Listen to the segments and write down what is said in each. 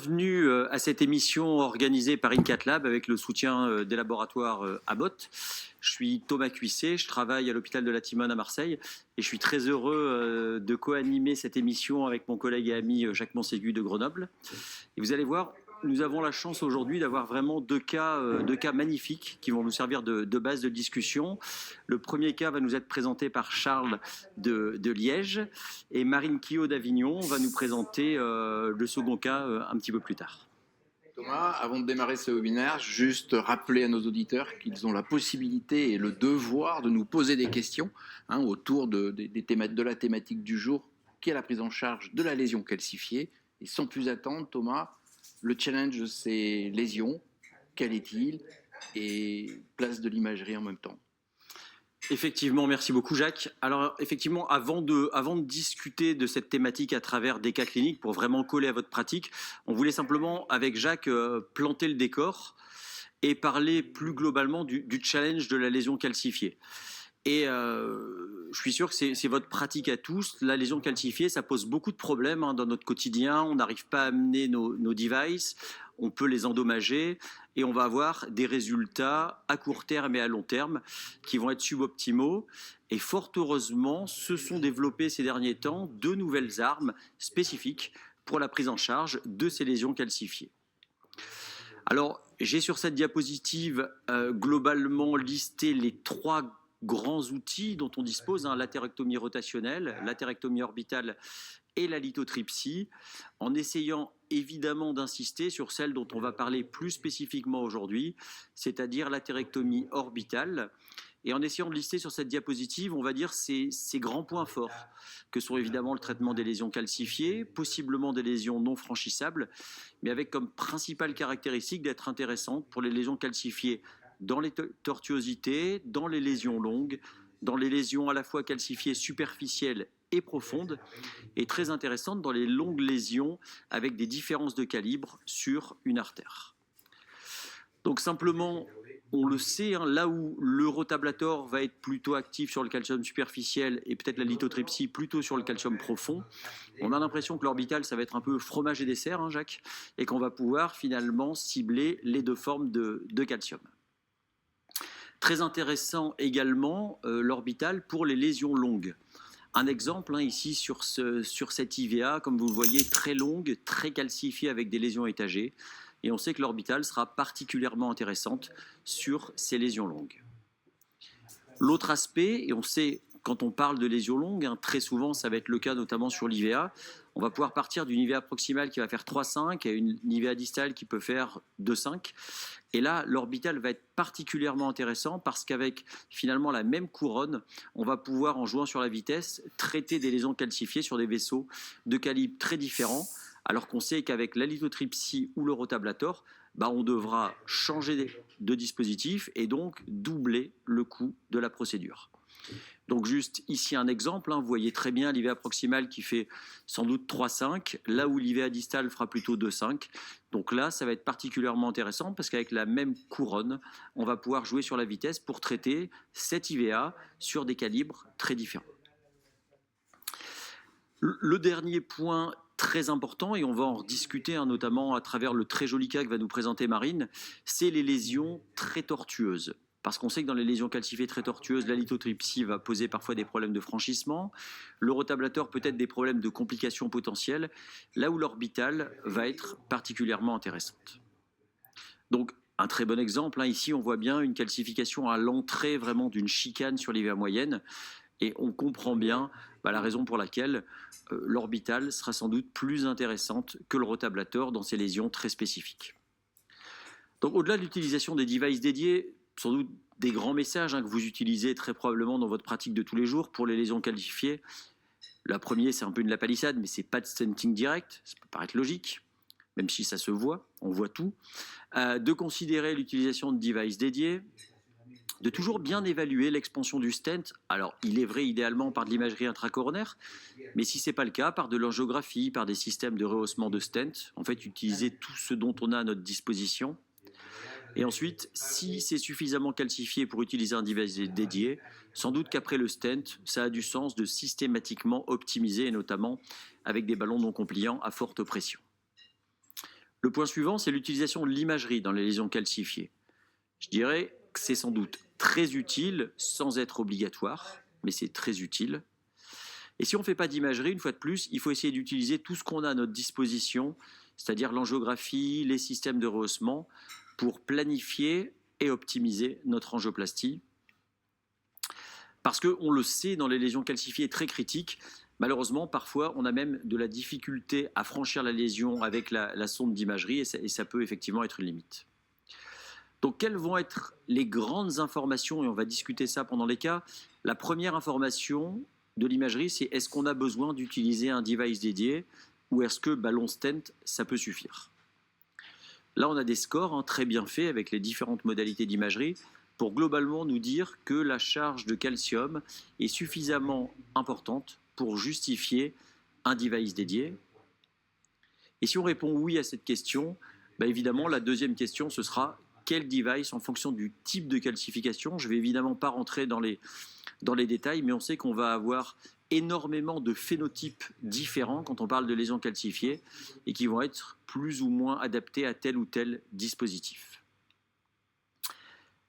Bienvenue à cette émission organisée par INCAT-Lab avec le soutien des laboratoires Abbott. Je suis Thomas Cuisset, je travaille à l'hôpital de la Timone à Marseille et je suis très heureux de co-animer cette émission avec mon collègue et ami Jacques Monségu de Grenoble. Et vous allez voir, nous avons la chance aujourd'hui d'avoir vraiment deux cas magnifiques qui vont nous servir de base de discussion. Le premier cas va nous être présenté par Charles de Liège et Marine Quillot d'Avignon va nous présenter le second cas un petit peu plus tard. Thomas, avant de démarrer ce webinaire, juste rappeler à nos auditeurs qu'ils ont la possibilité et le devoir de nous poser des questions autour de la thématique du jour, qui est la prise en charge de la lésion calcifiée. Et sans plus attendre, Thomas, le challenge de ces lésions, quel est-il? Et place de l'imagerie en même temps. Effectivement, merci beaucoup Jacques. Alors effectivement, avant de discuter de cette thématique à travers des cas cliniques pour vraiment coller à votre pratique, on voulait simplement avec Jacques planter le décor et parler plus globalement du challenge de la lésion calcifiée. Et je suis sûr que c'est votre pratique à tous. La lésion calcifiée, ça pose beaucoup de problèmes dans notre quotidien. On n'arrive pas à amener nos devices, on peut les endommager et on va avoir des résultats à court terme et à long terme qui vont être suboptimaux. Et fort heureusement, se sont développées ces derniers temps de nouvelles armes spécifiques pour la prise en charge de ces lésions calcifiées. Alors, j'ai sur cette diapositive globalement listé les trois grands outils dont on dispose, l'atérectomie rotationnelle, l'atérectomie orbitale et la lithotripsie, en essayant évidemment d'insister sur celle dont on va parler plus spécifiquement aujourd'hui, c'est-à-dire l'atérectomie orbitale, et en essayant de lister sur cette diapositive, on va dire ces grands points forts, que sont évidemment le traitement des lésions calcifiées, possiblement des lésions non franchissables, mais avec comme principale caractéristique d'être intéressante pour les lésions calcifiées dans les tortuosités, dans les lésions longues, dans les lésions à la fois calcifiées superficielles et profondes, et très intéressante dans les longues lésions avec des différences de calibre sur une artère. Donc simplement, on le sait, là où l'eurotablator va être plutôt actif sur le calcium superficiel et peut-être la lithotripsie plutôt sur le calcium profond, on a l'impression que l'orbital, ça va être un peu fromage et dessert, Jacques, et qu'on va pouvoir finalement cibler les deux formes de calcium. Très intéressant également l'orbital pour les lésions longues. Un exemple ici sur cette IVA, comme vous le voyez, très longue, très calcifiée avec des lésions étagées. Et on sait que l'orbital sera particulièrement intéressante sur ces lésions longues. L'autre aspect, et on sait quand on parle de lésions longues, très souvent ça va être le cas notamment sur l'IVA, on va pouvoir partir d'une IVA proximale qui va faire 3,5 et une IVA distale qui peut faire 2,5. Et là, l'orbital va être particulièrement intéressant parce qu'avec finalement la même couronne, on va pouvoir, en jouant sur la vitesse, traiter des lésions calcifiées sur des vaisseaux de calibre très différents, alors qu'on sait qu'avec la lithotripsie ou le rotablator, on devra changer de dispositif et donc doubler le coût de la procédure. Donc juste ici un exemple, vous voyez très bien l'IVA proximale qui fait sans doute 3,5, là où l'IVA distale fera plutôt 2,5. Donc là, ça va être particulièrement intéressant parce qu'avec la même couronne, on va pouvoir jouer sur la vitesse pour traiter cette IVA sur des calibres très différents. Le dernier point très important, et on va en rediscuter notamment à travers le très joli cas que va nous présenter Marine, c'est les lésions très tortueuses. Parce qu'on sait que dans les lésions calcifiées très tortueuses, la lithotripsie va poser parfois des problèmes de franchissement, le rotablator peut-être des problèmes de complications potentielles, là où l'orbital va être particulièrement intéressante. Donc, un très bon exemple, ici on voit bien une calcification à l'entrée vraiment d'une chicane sur l'IVA moyenne, et on comprend bien la raison pour laquelle l'orbital sera sans doute plus intéressante que le rotablator dans ces lésions très spécifiques. Donc, au-delà de l'utilisation des devices dédiés, sans doute des grands messages que vous utilisez très probablement dans votre pratique de tous les jours pour les lésions calcifiées. La première, c'est un peu une lapalissade, mais ce n'est pas de stenting direct, ça peut paraître logique, même si ça se voit, on voit tout. De considérer l'utilisation de devices dédiés, de toujours bien évaluer l'expansion du stent. Alors, il est vrai idéalement par de l'imagerie intracoronaire, mais si ce n'est pas le cas, par de l'angiographie, par des systèmes de rehaussement de stent, en fait, utiliser tout ce dont on a à notre disposition. Et ensuite, si c'est suffisamment calcifié pour utiliser un device dédié, sans doute qu'après le stent, ça a du sens de systématiquement optimiser, et notamment avec des ballons non compliants à forte pression. Le point suivant, c'est l'utilisation de l'imagerie dans les lésions calcifiées. Je dirais que c'est sans doute très utile sans être obligatoire, mais c'est très utile. Et si on ne fait pas d'imagerie, une fois de plus, il faut essayer d'utiliser tout ce qu'on a à notre disposition, c'est-à-dire l'angiographie, les systèmes de rehaussement, pour planifier et optimiser notre angioplastie. Parce qu'on le sait, dans les lésions calcifiées très critiques, malheureusement, parfois, on a même de la difficulté à franchir la lésion avec la sonde d'imagerie, et ça peut effectivement être une limite. Donc, quelles vont être les grandes informations, et on va discuter ça pendant les cas. La première information de l'imagerie, c'est est-ce qu'on a besoin d'utiliser un device dédié ou est-ce que ballon stent, ça peut suffire? Là, on a des scores très bien faits avec les différentes modalités d'imagerie pour globalement nous dire que la charge de calcium est suffisamment importante pour justifier un device dédié. Et si on répond oui à cette question, évidemment, la deuxième question, ce sera quel device en fonction du type de calcification. Je ne vais évidemment pas rentrer dans les détails, mais on sait qu'on va avoir énormément de phénotypes différents quand on parle de lésions calcifiées et qui vont être plus ou moins adaptés à tel ou tel dispositif.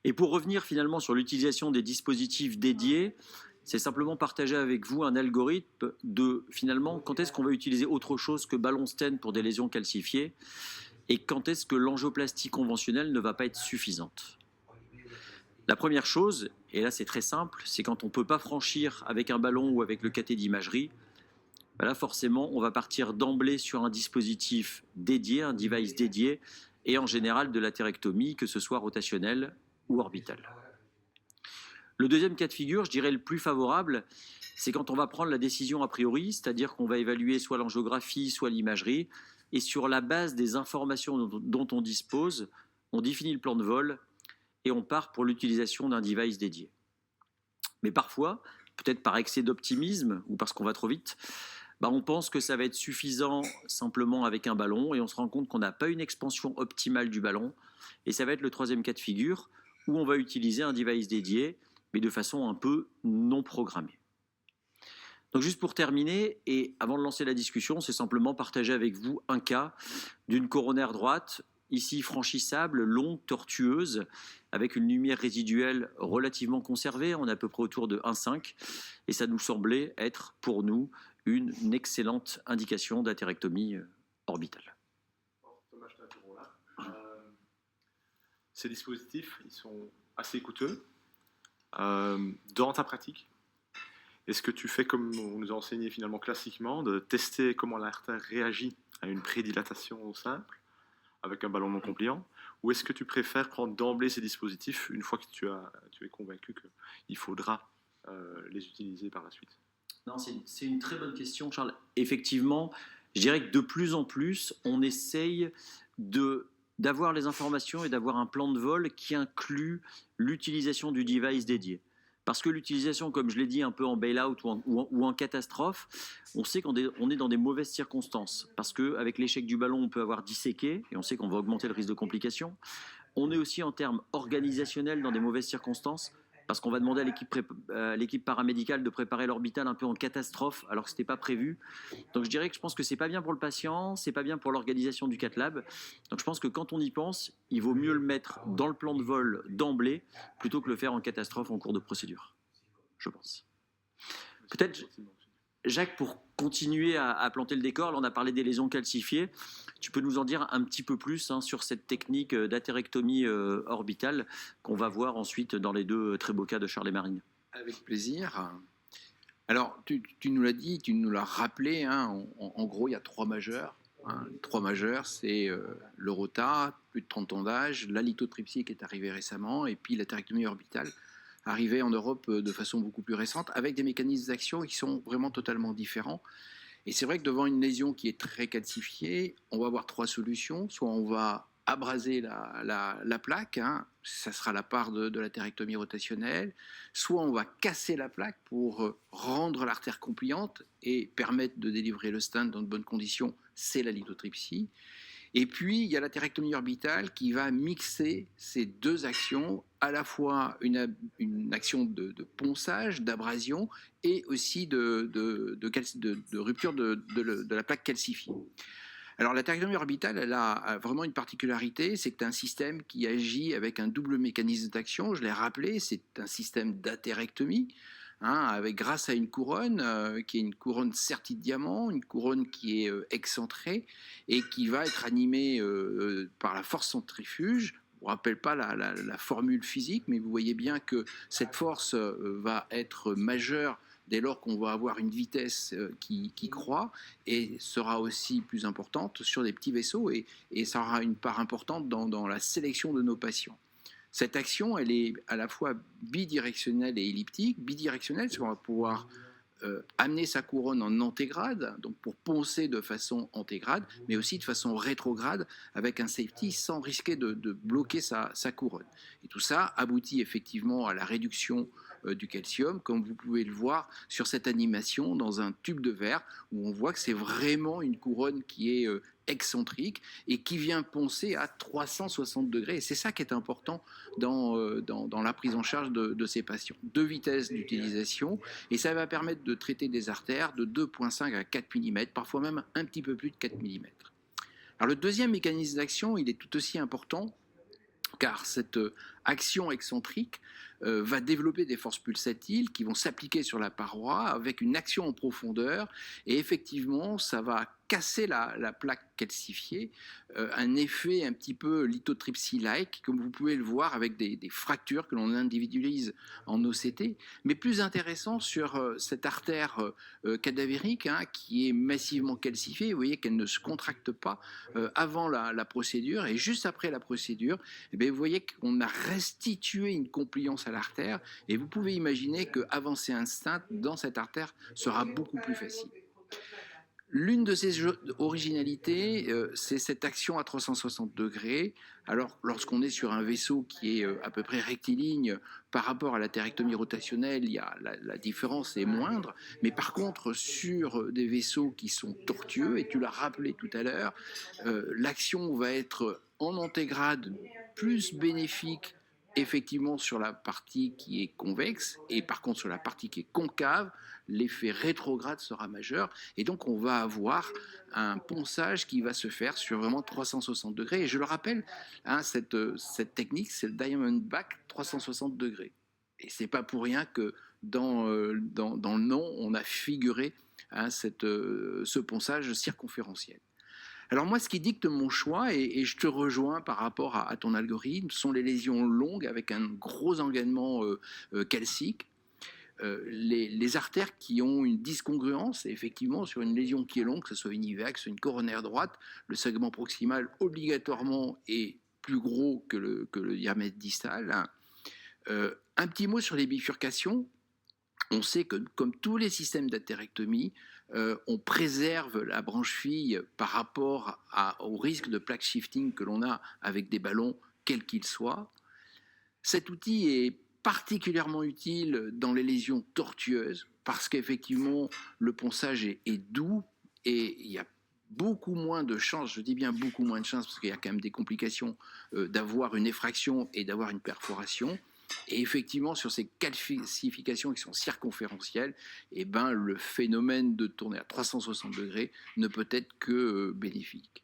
Et pour revenir finalement sur l'utilisation des dispositifs dédiés, c'est simplement partager avec vous un algorithme de finalement quand est-ce qu'on va utiliser autre chose que ballon stent pour des lésions calcifiées et quand est-ce que l'angioplastie conventionnelle ne va pas être suffisante. La première chose, et là c'est très simple, c'est quand on ne peut pas franchir avec un ballon ou avec le cathé d'imagerie, là forcément on va partir d'emblée sur un dispositif dédié, un device dédié, et en général de l'atérectomie, que ce soit rotationnelle ou orbitale. Le deuxième cas de figure, je dirais le plus favorable, c'est quand on va prendre la décision a priori, c'est-à-dire qu'on va évaluer soit l'angiographie, soit l'imagerie, et sur la base des informations dont on dispose, on définit le plan de vol et on part pour l'utilisation d'un device dédié. Mais parfois, peut-être par excès d'optimisme ou parce qu'on va trop vite, on pense que ça va être suffisant simplement avec un ballon et on se rend compte qu'on n'a pas une expansion optimale du ballon. Et ça va être le troisième cas de figure où on va utiliser un device dédié, mais de façon un peu non programmée. Donc juste pour terminer, et avant de lancer la discussion, c'est simplement partager avec vous un cas d'une coronaire droite, ici franchissable, longue, tortueuse, avec une lumière résiduelle relativement conservée, on est à peu près autour de 1,5, et ça nous semblait être pour nous une excellente indication d'atérectomie orbitale. Thomas, je t'interromps là. Ces dispositifs, ils sont assez coûteux. Dans ta pratique, est-ce que tu fais comme on nous a enseigné finalement classiquement, de tester comment l'artère réagit à une prédilatation simple avec un ballon non compliant, ou est-ce que tu préfères prendre d'emblée ces dispositifs une fois que tu es convaincu qu'il faudra les utiliser par la suite? Non, c'est une très bonne question, Charles. Effectivement, je dirais que de plus en plus, on essaye d'avoir les informations et d'avoir un plan de vol qui inclut l'utilisation du device dédié. Parce que l'utilisation, comme je l'ai dit, un peu en bail-out ou en catastrophe, on sait qu'on est dans des mauvaises circonstances. Parce qu'avec l'échec du ballon, on peut avoir disséqué, et on sait qu'on va augmenter le risque de complications. On est aussi en termes organisationnels dans des mauvaises circonstances, parce qu'on va demander à l'équipe paramédicale de préparer l'orbital un peu en catastrophe, alors que ce n'était pas prévu. Donc je pense que ce n'est pas bien pour le patient, ce n'est pas bien pour l'organisation du cath lab. Donc je pense que quand on y pense, il vaut mieux le mettre dans le plan de vol d'emblée, plutôt que le faire en catastrophe en cours de procédure, je pense. Peut-être, Jacques, pour continuer à planter le décor, là on a parlé des lésions calcifiées, tu peux nous en dire un petit peu plus sur cette technique d'atérectomie orbitale qu'on va voir ensuite dans les deux très beaux cas de Charles et Marine. Avec plaisir. Alors, tu nous l'as dit, tu nous l'as rappelé, en gros, il y a trois majeurs. Trois majeurs, c'est le rota, plus de 30 ans d'âge, la lithotripsie qui est arrivée récemment, et puis l'atérectomie orbitale, arrivée en Europe de façon beaucoup plus récente, avec des mécanismes d'action qui sont vraiment totalement différents. Et c'est vrai que devant une lésion qui est très calcifiée, on va avoir trois solutions. Soit on va abraser la plaque, ça sera la part de l'atérectomie rotationnelle. Soit on va casser la plaque pour rendre l'artère compliante et permettre de délivrer le stent dans de bonnes conditions, c'est la lithotripsie. Et puis, il y a l'atérectomie orbitale qui va mixer ces deux actions, à la fois une action de ponçage, d'abrasion, et aussi de rupture de la plaque calcifiée. Alors la tachycardie orbitale, elle a vraiment une particularité, c'est que tu as un système qui agit avec un double mécanisme d'action. Je l'ai rappelé, c'est un système d'atérectomie, avec, grâce à une couronne, qui est une couronne sertie de diamant, une couronne qui est excentrée et qui va être animée par la force centrifuge. Je ne vous rappelle pas la formule physique, mais vous voyez bien que cette force va être majeure dès lors qu'on va avoir une vitesse qui croît et sera aussi plus importante sur des petits vaisseaux et ça aura une part importante dans la sélection de nos patients. Cette action, elle est à la fois bidirectionnelle et elliptique. Bidirectionnelle, c'est qu'on va pouvoir amener sa couronne en antégrade, donc pour poncer de façon antégrade, mais aussi de façon rétrograde avec un safety sans risquer de bloquer sa couronne. Et tout ça aboutit effectivement à la réduction du calcium, comme vous pouvez le voir sur cette animation dans un tube de verre, où on voit que c'est vraiment une couronne qui est excentrique et qui vient poncer à 360 degrés. Et c'est ça qui est important dans la prise en charge de ces patients. 2 vitesses d'utilisation, et ça va permettre de traiter des artères de 2,5 à 4 mm, parfois même un petit peu plus de 4 mm. Alors le deuxième mécanisme d'action, il est tout aussi important, car cette action excentrique va développer des forces pulsatiles qui vont s'appliquer sur la paroi avec une action en profondeur, et effectivement ça va casser la plaque calcifiée, un effet un petit peu lithotripsy-like, comme vous pouvez le voir avec des fractures que l'on individualise en OCT, mais plus intéressant sur cette artère cadavérique qui est massivement calcifiée. Vous voyez qu'elle ne se contracte pas avant la procédure, et juste après la procédure, vous voyez qu'on a restitué une compliance à l'artère, et vous pouvez imaginer qu'avancer un stent dans cette artère sera beaucoup plus facile. L'une de ces originalités, c'est cette action à 360 degrés. Alors, lorsqu'on est sur un vaisseau qui est à peu près rectiligne par rapport à la thérectomie rotationnelle, la différence est moindre. Mais par contre, sur des vaisseaux qui sont tortueux, et tu l'as rappelé tout à l'heure, l'action va être en antégrade plus bénéfique effectivement sur la partie qui est convexe, et par contre sur la partie qui est concave, l'effet rétrograde sera majeur, et donc on va avoir un ponçage qui va se faire sur vraiment 360 degrés. Et je le rappelle, cette technique, c'est le Diamond Back 360 degrés. Et c'est pas pour rien que dans le nom, on a figuré ce ponçage circonférentiel. Alors moi, ce qui dicte mon choix, et je te rejoins par rapport à ton algorithme, sont les lésions longues avec un gros engagement calcique. Les artères qui ont une discongruence, et effectivement, sur une lésion qui est longue, que ce soit une IVEX, une coronaire droite, le segment proximal obligatoirement est plus gros que le diamètre distal. Un petit mot sur les bifurcations. On sait que, comme tous les systèmes d'atérectomie, on préserve la branche fille par rapport au risque de plaque shifting que l'on a avec des ballons, quels qu'ils soient. Cet outil est particulièrement utile dans les lésions tortueuses parce qu'effectivement, le ponçage est doux et il y a beaucoup moins de chances, je dis bien beaucoup moins de chances parce qu'il y a quand même des complications d'avoir une effraction et d'avoir une perforation. Et effectivement, sur ces calcifications qui sont circonférentielles, le phénomène de tourner à 360 degrés ne peut être que bénéfique.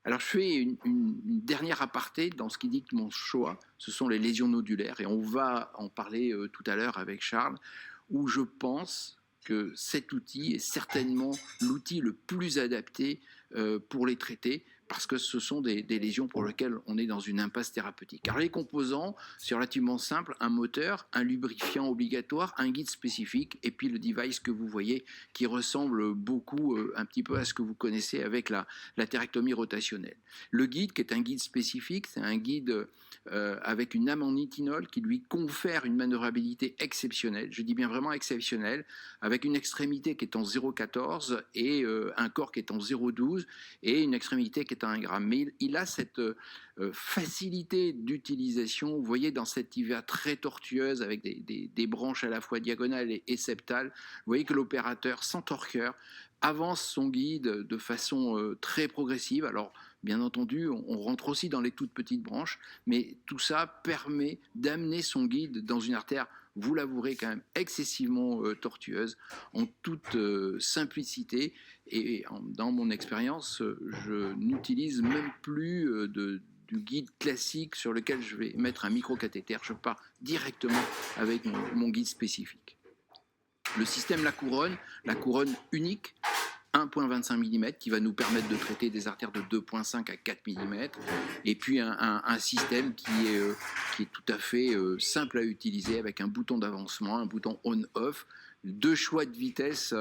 Alors, je fais une dernière aparté dans ce qui dicte mon choix. Ce sont les lésions nodulaires, et on va en parler tout à l'heure avec Charles, où je pense que cet outil est certainement l'outil le plus adapté pour les traiter, parce que ce sont des lésions pour lesquelles on est dans une impasse thérapeutique. Alors les composants, c'est relativement simple, un moteur, un lubrifiant obligatoire, un guide spécifique, et puis le device que vous voyez qui ressemble beaucoup un petit peu à ce que vous connaissez avec la thérectomie rotationnelle. Le guide, qui est un guide spécifique, c'est un guide avec une ame en nitinol qui lui confère une manœuvrabilité exceptionnelle, je dis bien vraiment exceptionnelle, avec une extrémité qui est en 0,14 et un corps qui est en 0,12 et une extrémité qui est à 1 gramme. Mais il a cette facilité d'utilisation. Vous voyez dans cette IVA très tortueuse avec des branches à la fois diagonales et septales, vous voyez que l'opérateur, sans torqueur, avance son guide de façon très progressive. Alors, bien entendu, on rentre aussi dans les toutes petites branches, mais tout ça permet d'amener son guide dans une artère vous l'avouerez, quand même excessivement tortueuse, en toute simplicité. Et dans mon expérience, je n'utilise même plus du guide classique sur lequel je vais mettre un microcathéter. Je pars directement avec mon guide spécifique. Le système la couronne unique, 1,25 mm, qui va nous permettre de traiter des artères de 2,5 à 4 mm, et puis un système qui est tout à fait simple à utiliser, avec un bouton d'avancement, un bouton on-off, 2 choix de vitesse,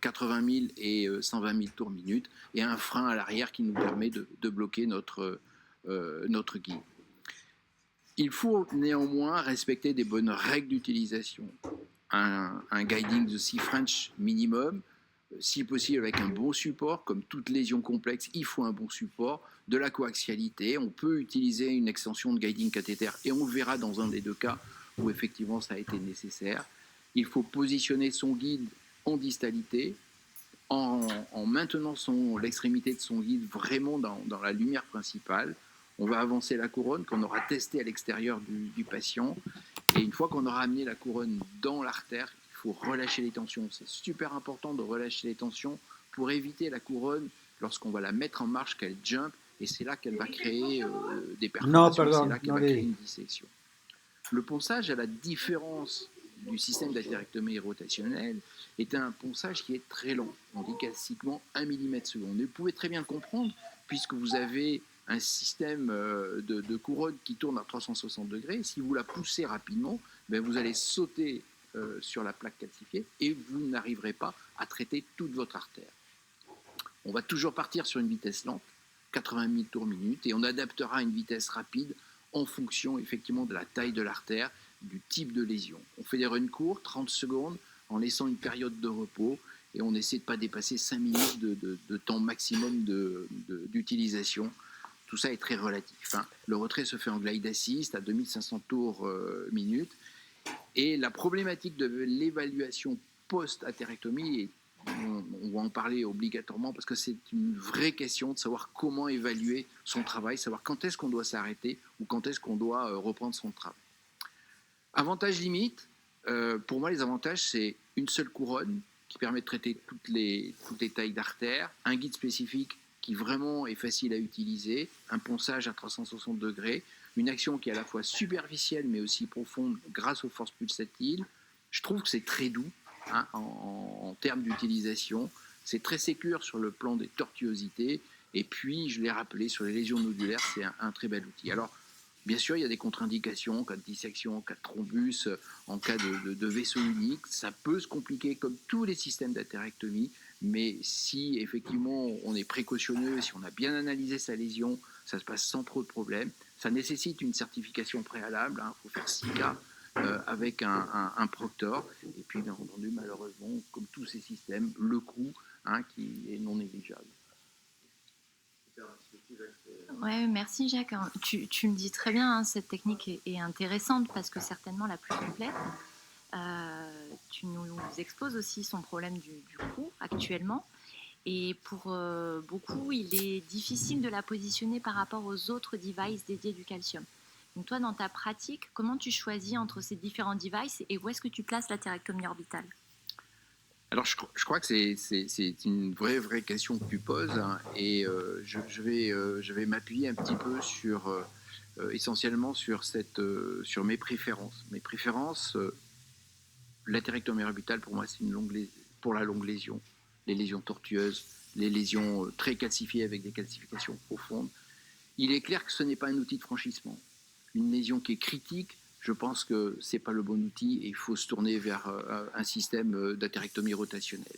80 000 et 120 000 tours minute, et un frein à l'arrière qui nous permet de bloquer notre guide. Il faut néanmoins respecter des bonnes règles d'utilisation. Un guiding de 6 French minimum, si possible avec un bon support. Comme toute lésion complexe, il faut un bon support, de la coaxialité. On peut utiliser une extension de guiding cathéter, et on verra dans un des 2 cas où effectivement ça a été nécessaire. Il faut positionner son guide en distalité, en maintenant l'extrémité de son guide vraiment dans la lumière principale. On va avancer la couronne qu'on aura testée à l'extérieur du patient. Et une fois qu'on aura amené la couronne dans l'artère, il faut relâcher les tensions. C'est super important de relâcher les tensions pour éviter la couronne, lorsqu'on va la mettre en marche, qu'elle jump, et c'est là qu'elle va créer des perforations, c'est là qu'elle va créer une dissection. Le ponçage, à la différence du système d'atérectomie rotationnelle, est un ponçage qui est très lent. On dit classiquement 1 mm seconde. Et vous pouvez très bien le comprendre, puisque vous avez un système de couronne qui tourne à 360 degrés. Si vous la poussez rapidement, ben vous allez sauter sur la plaque calcifiée et vous n'arriverez pas à traiter toute votre artère. On va toujours partir sur une vitesse lente, 80 000 tours minute, et on adaptera une vitesse rapide en fonction effectivement de la taille de l'artère, du type de lésion. On fait des runs courts, 30 secondes, en laissant une période de repos, et on essaie de ne pas dépasser 5 minutes de temps maximum d'utilisation. Tout ça est très relatif. Le retrait se fait en glide assist à 2500 tours minute. Et la problématique de l'évaluation post-atérectomie, on va en parler obligatoirement parce que c'est une vraie question de savoir comment évaluer son travail, savoir quand est-ce qu'on doit s'arrêter ou quand est-ce qu'on doit reprendre son travail. Avantages limites, pour moi les avantages, c'est une seule couronne qui permet de traiter toutes les tailles d'artères, un guide spécifique qui vraiment est facile à utiliser, un ponçage à 360 degrés, une action qui est à la fois superficielle mais aussi profonde grâce aux forces pulsatiles. Je trouve que c'est très doux en termes d'utilisation, c'est très sécure sur le plan des tortuosités, et puis je l'ai rappelé, sur les lésions nodulaires, c'est un très bel outil. Alors bien sûr, il y a des contre-indications en cas de dissection, en cas de thrombus, en cas de vaisseau unique. Ça peut se compliquer comme tous les systèmes d'atérectomie, mais si effectivement on est précautionneux, si on a bien analysé sa lésion, ça se passe sans trop de problèmes. Ça nécessite une certification préalable, il faut faire 6 cas avec un proctor. Et puis bien entendu, malheureusement, comme tous ces systèmes, le coût qui est non négligeable. Ouais, merci Jacques. Tu me dis très bien, cette technique est intéressante parce que certainement la plus complète. Tu nous exposes aussi son problème du coût actuellement. Et pour beaucoup, il est difficile de la positionner par rapport aux autres devices dédiés du calcium. Donc toi, dans ta pratique, comment tu choisis entre ces différents devices et où est-ce que tu places l'atérectomie orbitale ? Alors, je crois que c'est une vraie question que tu poses, et je vais m'appuyer un petit peu essentiellement sur mes préférences. Mes préférences, l'atérectomie orbitale, pour moi, c'est pour la longue lésion, les lésions tortueuses, les lésions très calcifiées avec des calcifications profondes. Il est clair que ce n'est pas un outil de franchissement. Une lésion qui est critique, je pense que ce n'est pas le bon outil et il faut se tourner vers un système d'atérectomie rotationnelle.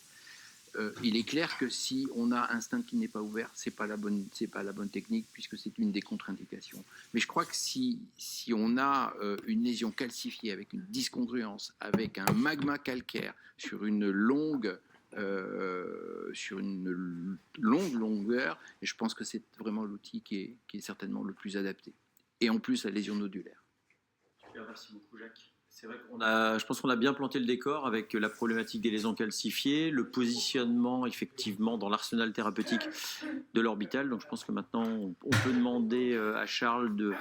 Il est clair que si on a un stent qui n'est pas ouvert, ce n'est pas la bonne technique puisque c'est une des contre-indications. Mais je crois que si on a une lésion calcifiée avec une discongruence, avec un magma calcaire sur une longue longueur, et je pense que c'est vraiment l'outil qui est certainement le plus adapté. Et en plus, la lésion nodulaire. Merci beaucoup, Jacques. C'est vrai je pense qu'on a bien planté le décor avec la problématique des lésions calcifiées, le positionnement effectivement dans l'arsenal thérapeutique de l'orbital. Donc je pense que maintenant on peut demander à Charles de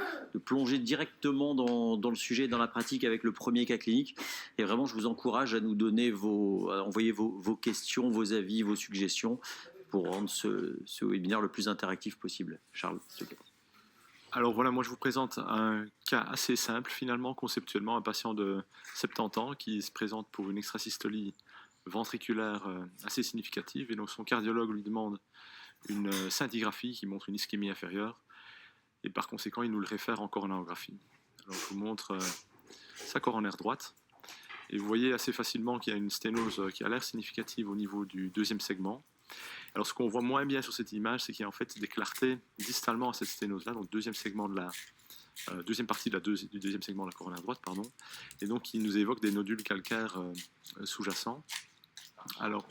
plonger directement dans le sujet, dans la pratique avec le premier cas clinique. Et vraiment, je vous encourage à nous donner à envoyer vos questions, vos avis, vos suggestions pour rendre ce webinaire le plus interactif possible. Charles, s'il te plaît. Alors voilà, moi je vous présente un cas assez simple finalement, conceptuellement, un patient de 70 ans qui se présente pour une extrasystolie ventriculaire assez significative et donc son cardiologue lui demande une scintigraphie qui montre une ischémie inférieure et par conséquent il nous le réfère en coronarographie. Alors je vous montre sa coronaire droite et vous voyez assez facilement qu'il y a une sténose qui a l'air significative au niveau du deuxième segment. Alors ce qu'on voit moins bien sur cette image, c'est qu'il y a en fait des clartés distalement à cette sténose-là, donc deuxième segment de la deuxième partie du deuxième segment de la coronaire droite, pardon, et donc il nous évoque des nodules calcaires sous-jacents. Alors,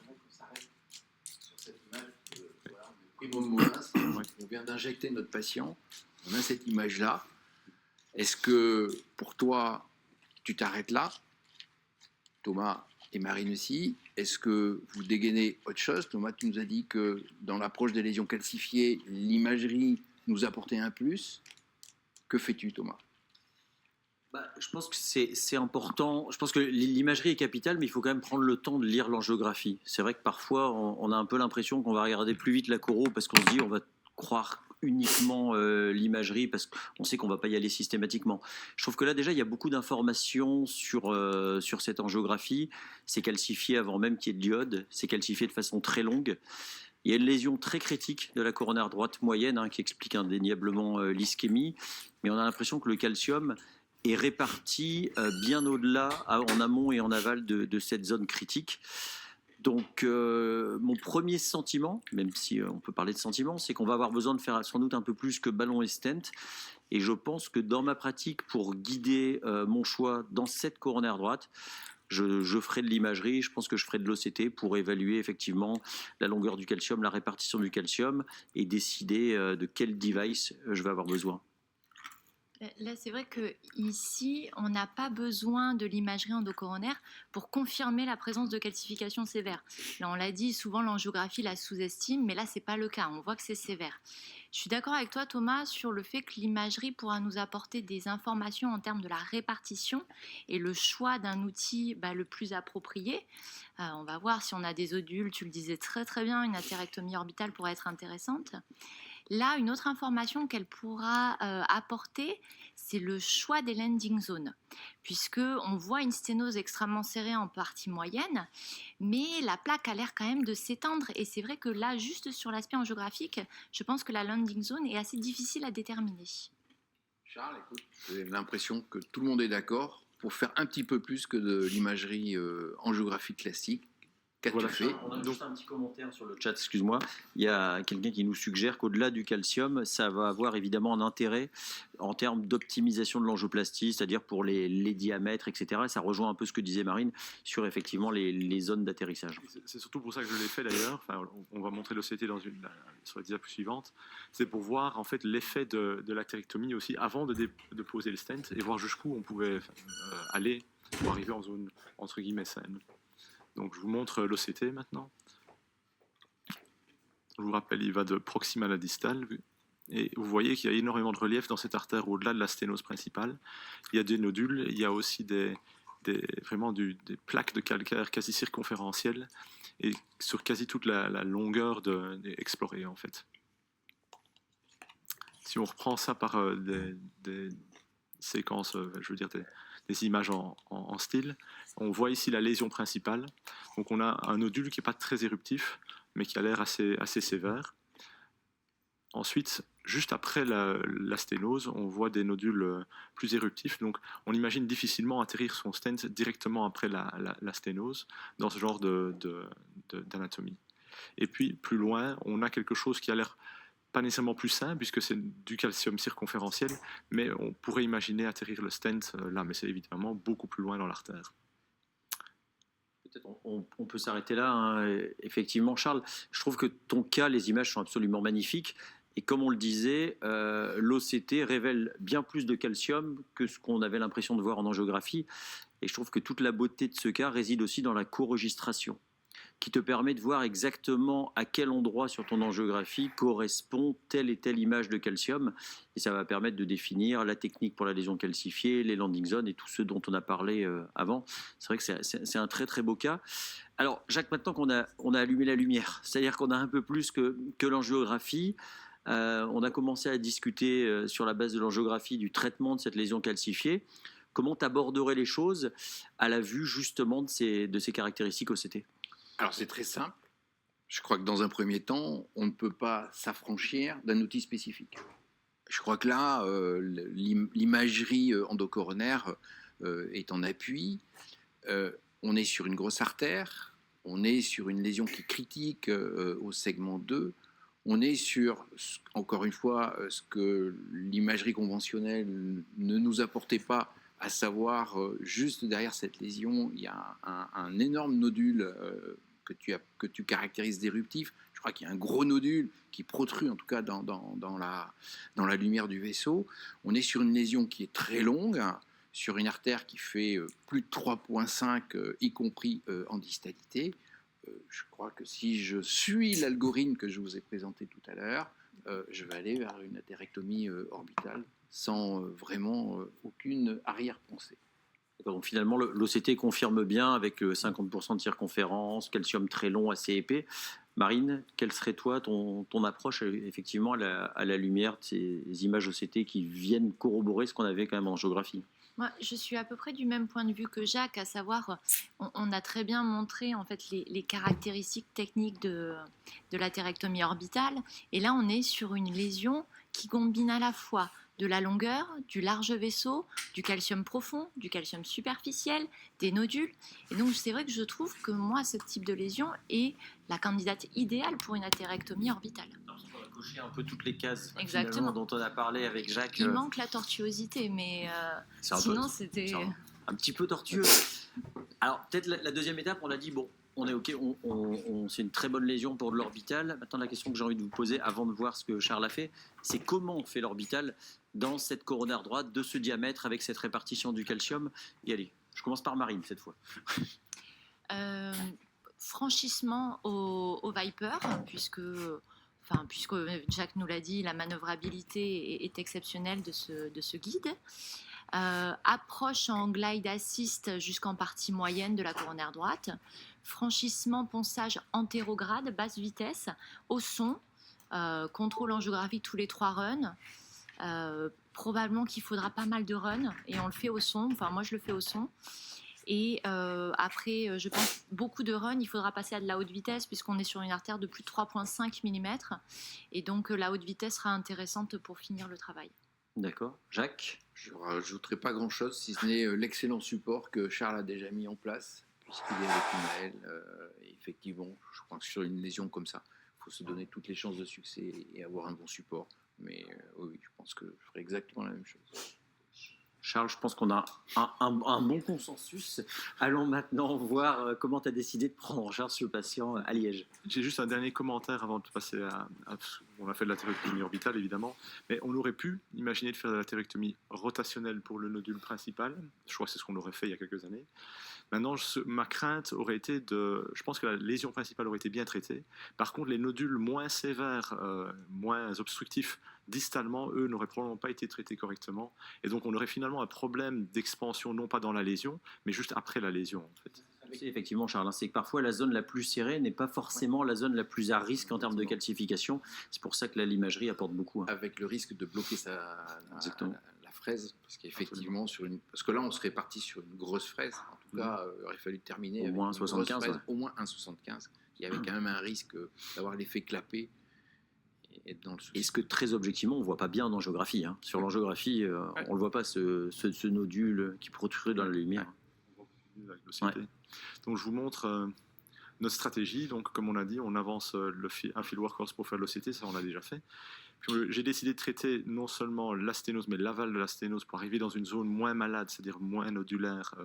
on vient d'injecter notre patient, on a cette image-là. Est-ce que pour toi, tu t'arrêtes là, Thomas et Marine aussi? Est-ce que vous dégainez autre chose? Thomas, tu nous as dit que dans l'approche des lésions calcifiées, l'imagerie nous apportait un plus. Que fais-tu, Thomas? Je pense que c'est important. Je pense que l'imagerie est capitale, mais il faut quand même prendre le temps de lire l'angiographie. C'est vrai que parfois, on a un peu l'impression qu'on va regarder plus vite la coro parce qu'on se dit on va croire uniquement l'imagerie parce qu'on sait qu'on ne va pas y aller systématiquement. Je trouve que là déjà il y a beaucoup d'informations sur cette angiographie. C'est calcifié avant même qu'il y ait de l'iode, c'est calcifié de façon très longue. Il y a une lésion très critique de la coronaire droite moyenne qui explique indéniablement l'ischémie, mais on a l'impression que le calcium est réparti bien au-delà, en amont et en aval de cette zone critique. Donc, mon premier sentiment, même si on peut parler de sentiment, c'est qu'on va avoir besoin de faire sans doute un peu plus que ballon et stent. Et je pense que dans ma pratique, pour guider mon choix dans cette coronaire droite, je ferai de l'imagerie, je pense que je ferai de l'OCT pour évaluer effectivement la longueur du calcium, la répartition du calcium et décider de quel device je vais avoir besoin. Là, c'est vrai qu'ici, on n'a pas besoin de l'imagerie endocoronaire pour confirmer la présence de calcification sévère. Là, on l'a dit, souvent l'angiographie la sous-estime, mais là, ce n'est pas le cas. On voit que c'est sévère. Je suis d'accord avec toi, Thomas, sur le fait que l'imagerie pourra nous apporter des informations en termes de la répartition et le choix d'un outil le plus approprié. On va voir si on a des odules, tu le disais très très bien, une atérectomie orbitale pourrait être intéressante. Là, une autre information qu'elle pourra apporter, c'est le choix des landing zones, puisqu'on voit une sténose extrêmement serrée en partie moyenne, mais la plaque a l'air quand même de s'étendre, et c'est vrai que là, juste sur l'aspect angiographique, je pense que la landing zone est assez difficile à déterminer. Charles, écoute, j'ai l'impression que tout le monde est d'accord pour faire un petit peu plus que de l'imagerie angiographique classique. Voilà, on a juste un petit commentaire sur le chat, excuse-moi. Il y a quelqu'un qui nous suggère qu'au-delà du calcium, ça va avoir évidemment un intérêt en termes d'optimisation de l'angioplastie, c'est-à-dire pour les diamètres, etc. Et ça rejoint un peu ce que disait Marine sur effectivement les zones d'atterrissage. C'est surtout pour ça que je l'ai fait d'ailleurs. Enfin, on va montrer l'OCT sur la diapo suivante. C'est pour voir en fait l'effet de l'atérectomie aussi avant de poser le stent et voir jusqu'où on pouvait aller pour arriver en zone entre guillemets saine. Donc je vous montre l'OCT maintenant. Je vous rappelle, il va de proximal à distal. Et vous voyez qu'il y a énormément de relief dans cette artère au-delà de la sténose principale. Il y a des nodules, il y a aussi vraiment des plaques de calcaire quasi circonférentielles et sur quasi toute la longueur explorée en fait. Si on reprend ça par des séquences, je veux dire des images en style. On voit ici la lésion principale. Donc on a un nodule qui n'est pas très éruptif, mais qui a l'air assez sévère. Ensuite, juste après la sténose, on voit des nodules plus éruptifs. Donc on imagine difficilement atterrir son stent directement après la sténose dans ce genre d'anatomie. Et puis plus loin, on a quelque chose qui a l'air pas nécessairement plus sain, puisque c'est du calcium circonférentiel, mais on pourrait imaginer atterrir le stent là, mais c'est évidemment beaucoup plus loin dans l'artère. Peut-être on peut s'arrêter là. Effectivement, Charles, je trouve que ton cas, les images sont absolument magnifiques. Et comme on le disait, l'OCT révèle bien plus de calcium que ce qu'on avait l'impression de voir en angiographie. Et je trouve que toute la beauté de ce cas réside aussi dans la co-registration, qui te permet de voir exactement à quel endroit sur ton angiographie correspond telle et telle image de calcium. Et ça va permettre de définir la technique pour la lésion calcifiée, les landing zones et tout ce dont on a parlé avant. C'est vrai que c'est un très très beau cas. Alors Jacques, maintenant qu'on a allumé la lumière, c'est-à-dire qu'on a un peu plus que l'angiographie, on a commencé à discuter sur la base de l'angiographie du traitement de cette lésion calcifiée. Comment tu aborderais les choses à la vue justement de ces caractéristiques OCT? Alors c'est très simple. Je crois que dans un premier temps, on ne peut pas s'affranchir d'un outil spécifique. Je crois que là, l'imagerie endocoronaire est en appui. On est sur une grosse artère, on est sur une lésion qui est critique au segment 2. On est sur, encore une fois, ce que l'imagerie conventionnelle ne nous apportait pas, à savoir, juste derrière cette lésion, il y a un énorme nodule que tu caractérises d'éruptif. Je crois qu'il y a un gros nodule qui protrude, en tout cas dans la lumière du vaisseau. On est sur une lésion qui est très longue, sur une artère qui fait plus de 3,5, y compris en distalité. Je crois que si je suis l'algorithme que je vous ai présenté tout à l'heure, je vais aller vers une atérectomie orbitale sans vraiment aucune arrière-pensée. Donc finalement, l'OCT confirme bien avec 50% de circonférence, calcium très long, assez épais. Marine, quelle serait toi ton approche effectivement à la lumière de ces images OCT qui viennent corroborer ce qu'on avait quand même en angiographie? Moi, je suis à peu près du même point de vue que Jacques, à savoir, on a très bien montré en fait les caractéristiques techniques de l'atérectomie orbitale. Et là, on est sur une lésion qui combine à la fois de la longueur, du large vaisseau, du calcium profond, du calcium superficiel, des nodules. Et donc, c'est vrai que je trouve que moi, ce type de lésion est la candidate idéale pour une atérectomie orbitale. On a coché un peu toutes les cases Exactement. Dont on a parlé avec Jacques. Il manque la tortuosité, mais sinon, c'était... Un petit peu tortueux. Alors, peut-être la deuxième étape, on a dit, bon, on est OK, c'est une très bonne lésion pour de l'orbital. Maintenant, la question que j'ai envie de vous poser, avant de voir ce que Charles a fait, c'est comment on fait l'orbital dans cette coronaire droite de ce diamètre avec cette répartition du calcium. Et allez, je commence par Marine cette fois. Franchissement au Viper, puisque Jacques nous l'a dit, la manœuvrabilité est exceptionnelle de ce guide. Approche en glide assist jusqu'en partie moyenne de la coronaire droite. Franchissement, ponçage antérograde, basse vitesse, au son, contrôle angiographique tous les 3 runs. Probablement qu'il faudra pas mal de runs et on le fait au son, enfin moi je le fais au son. Et après, je pense beaucoup de runs, il faudra passer à de la haute vitesse puisqu'on est sur une artère de plus de 3,5 mm. Et donc la haute vitesse sera intéressante pour finir le travail. D'accord. Jacques? Je ne rajouterai pas grand-chose, si ce n'est l'excellent support que Charles a déjà mis en place, puisqu'il est avec une AL. Effectivement, je crois que sur une lésion comme ça, il faut se donner toutes les chances de succès et avoir un bon support. Mais oui, je pense que je ferai exactement la même chose. Charles, je pense qu'on a un bon consensus. Allons maintenant voir comment tu as décidé de prendre en charge ce patient à Liège. J'ai juste un dernier commentaire avant de passer on a fait de l'atérectomie orbitale, évidemment, mais on aurait pu imaginer de faire de l'atérectomie rotationnelle pour le nodule principal. Je crois que c'est ce qu'on aurait fait il y a quelques années. Maintenant, ma crainte aurait été je pense que la lésion principale aurait été bien traitée. Par contre, les nodules moins sévères, moins obstructifs, distalement, eux, n'auraient probablement pas été traités correctement. Et donc, on aurait finalement un problème d'expansion, non pas dans la lésion, mais juste après la lésion, en fait. Effectivement, Charles, c'est que parfois la zone la plus serrée n'est pas forcément la zone la plus à risque en termes de calcification. C'est pour ça que l'imagerie apporte beaucoup. Avec le risque de bloquer la fraise, parce qu'effectivement, parce que là, on serait parti sur une grosse fraise. En tout cas, il aurait fallu terminer avec moins 75, fraise, au moins 1,75. Il y avait quand même un risque d'avoir l'effet clapé. Est-ce que très objectivement, on ne voit pas bien en angiographie Sur l'angiographie, on ne le voit pas, ce nodule qui protrude dans la lumière. Ouais. Donc je vous montre notre stratégie. Donc comme on a dit, on avance un field workhorse pour faire l'OCT, ça on l'a déjà fait. Puis j'ai décidé de traiter non seulement la sténose, mais l'aval de la sténose pour arriver dans une zone moins malade, c'est-à-dire moins nodulaire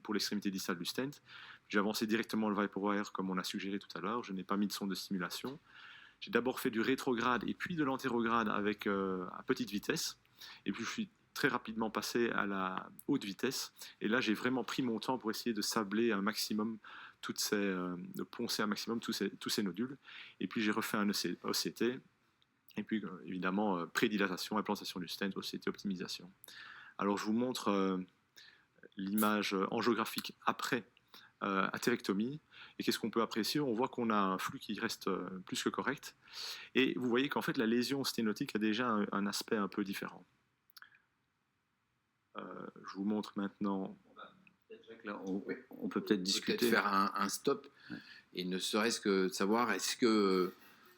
pour l'extrémité distale du stent. J'ai avancé directement le ViperWire comme on a suggéré tout à l'heure. Je n'ai pas mis de sonde de stimulation. J'ai d'abord fait du rétrograde et puis de l'antérograde avec à petite vitesse. Et puis je suis très rapidement passé à la haute vitesse. Et là, j'ai vraiment pris mon temps pour essayer de sabler un maximum de poncer un maximum tous ces nodules. Et puis j'ai refait un OCT. Et puis évidemment, prédilatation, implantation du stent, OCT, optimisation. Alors je vous montre l'image angiographique après atérectomie. Et qu'est-ce qu'on peut apprécier? On voit qu'on a un flux qui reste plus que correct. Et vous voyez qu'en fait, la lésion sténotique a déjà un aspect un peu différent. Je vous montre maintenant. Là, on peut peut-être discuter. Peut-être faire un stop, et ne serait-ce que savoir, est-ce que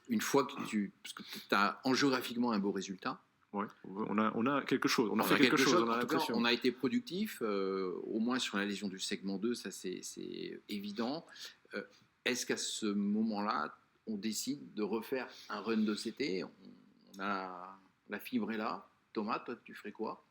une fois que parce que tu as angiographiquement un beau résultat. Oui, on a quelque chose. On a fait quelque chose. On a été productif, au moins sur la lésion du segment 2, ça c'est évident. Est-ce qu'à ce moment-là, on décide de refaire un run d'OCT? On a la fibre est là. Thomas, toi, tu ferais quoi?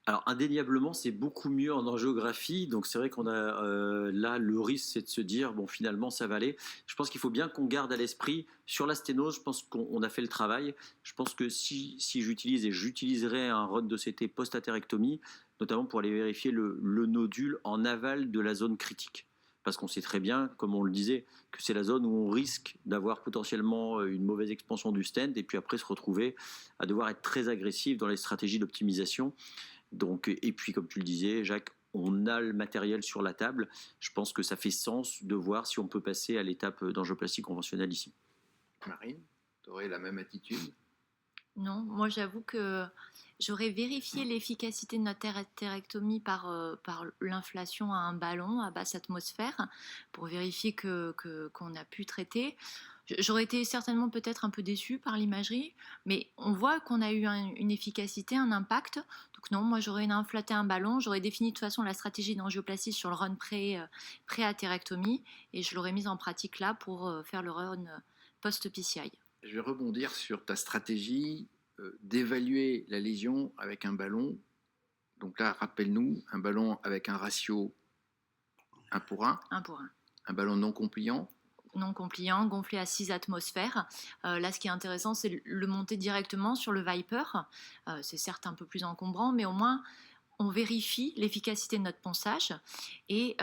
Alors indéniablement, c'est beaucoup mieux en angiographie. Donc c'est vrai qu'on a là le risque, c'est de se dire bon finalement ça va aller. Je pense qu'il faut bien qu'on garde à l'esprit sur la sténose. Je pense qu'on a fait le travail. Je pense que si j'utiliserais un run d'OCT post-atérectomie, notamment pour aller vérifier le nodule en aval de la zone critique. Parce qu'on sait très bien, comme on le disait, que c'est la zone où on risque d'avoir potentiellement une mauvaise expansion du stent et puis après se retrouver à devoir être très agressif dans les stratégies d'optimisation. Donc, et puis, comme tu le disais, Jacques, on a le matériel sur la table. Je pense que ça fait sens de voir si on peut passer à l'étape d'angioplastie conventionnelle ici. Marine, tu aurais la même attitude? Non, moi j'avoue que j'aurais vérifié l'efficacité de notre atérectomie par l'inflation à un ballon à basse atmosphère pour vérifier qu'on a pu traiter. J'aurais été certainement peut-être un peu déçue par l'imagerie, mais on voit qu'on a eu une efficacité, un impact. Donc non, moi j'aurais inflaté un ballon, j'aurais défini de toute façon la stratégie d'angioplastie sur le run pré-atérectomie et je l'aurais mise en pratique là pour faire le run post-PCI. Je vais rebondir sur ta stratégie d'évaluer la lésion avec un ballon. Donc là, rappelle-nous, un ballon avec un ratio 1 pour 1. 1 pour 1. Un ballon non compliant. Non compliant, gonflé à 6 atmosphères. Là, ce qui est intéressant, c'est le monter directement sur le Viper. C'est certes un peu plus encombrant, mais au moins, on vérifie l'efficacité de notre ponçage. Et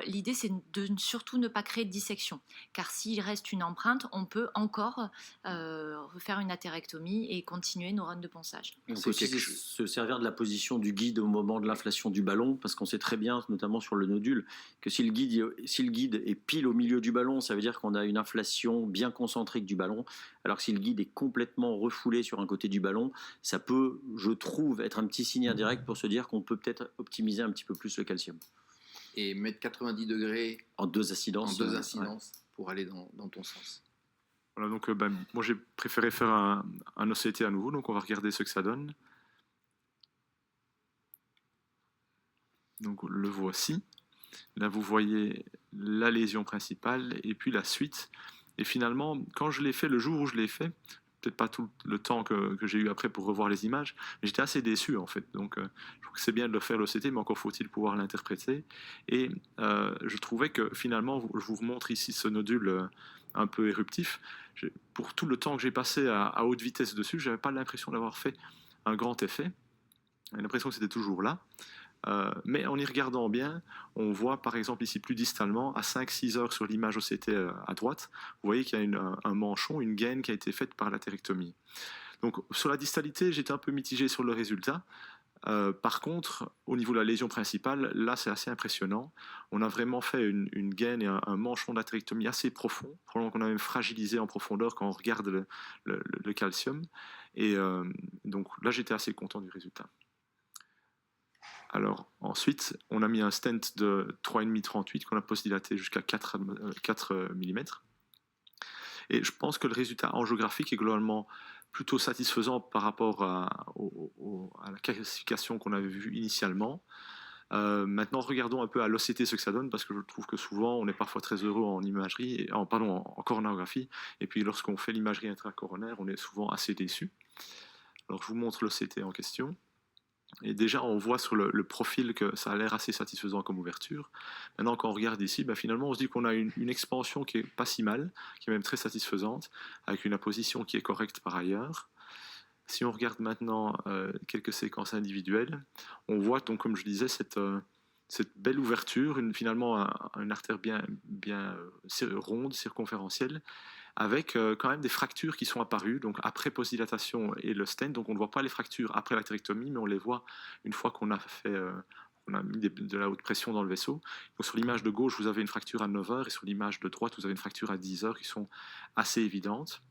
l'idée, c'est de surtout ne pas créer de dissection. Car s'il reste une empreinte, on peut encore refaire une atérectomie et continuer nos runs de ponçage. On peut aussi se servir de la position du guide au moment de l'inflation du ballon, parce qu'on sait très bien, notamment sur le nodule, que si le guide est pile au milieu du ballon, ça veut dire qu'on a une inflation bien concentrique du ballon, alors que si le guide est complètement refoulé sur un côté du ballon, ça peut, je trouve, être un petit signe indirect pour se dire qu'on peut peut-être optimiser un petit peu plus le calcium. Et mettre 90 degrés en deux incidences, pour aller dans ton sens. Voilà, donc moi j'ai préféré faire un OCT à nouveau, donc on va regarder ce que ça donne. Donc le voici. Là vous voyez la lésion principale et puis la suite. Et finalement, quand je l'ai fait, le jour où je l'ai fait, peut-être pas tout le temps que j'ai eu après pour revoir les images, mais j'étais assez déçu en fait. Donc je trouve que c'est bien de le faire l'OCT, mais encore faut-il pouvoir l'interpréter. Et je trouvais que finalement, je vous montre ici ce nodule un peu éruptif. Pour tout le temps que j'ai passé à haute vitesse dessus, je n'avais pas l'impression d'avoir fait un grand effet. J'avais l'impression que c'était toujours là. Mais en y regardant bien, on voit par exemple ici plus distalement, à 5-6 heures sur l'image OCT à droite, vous voyez qu'il y a un manchon, une gaine qui a été faite par l'atérectomie. Donc sur la distalité, j'étais un peu mitigé sur le résultat. Par contre, au niveau de la lésion principale, là c'est assez impressionnant. On a vraiment fait une gaine et un manchon d'atérectomie assez profond, probablement qu'on a même fragilisé en profondeur quand on regarde le calcium. Et donc là j'étais assez content du résultat. Alors ensuite, on a mis un stent de 3,5-38 qu'on a post-dilaté jusqu'à 4 mm. Et je pense que le résultat angiographique est globalement plutôt satisfaisant par rapport à la classification qu'on avait vue initialement. Maintenant, regardons un peu à l'OCT ce que ça donne, parce que je trouve que souvent, on est parfois très heureux en imagerie, en coronarographie, et puis lorsqu'on fait l'imagerie intracoronaire, on est souvent assez déçu. Alors je vous montre l'OCT en question. Et déjà, on voit sur le profil que ça a l'air assez satisfaisant comme ouverture. Maintenant, quand on regarde ici, finalement, on se dit qu'on a une expansion qui est pas si mal, qui est même très satisfaisante, avec une apposition qui est correcte par ailleurs. Si on regarde maintenant quelques séquences individuelles, on voit donc, comme je disais, cette belle ouverture, finalement une artère bien ronde, circonférentielle, avec quand même des fractures qui sont apparues, donc après postdilatation et le stent. Donc on ne voit pas les fractures après l'atérectomie, mais on les voit une fois qu'on a fait... on a mis de la haute pression dans le vaisseau. Donc sur l'image de gauche, vous avez une fracture à 9 heures, et sur l'image de droite, vous avez une fracture à 10 heures qui sont assez évidentes.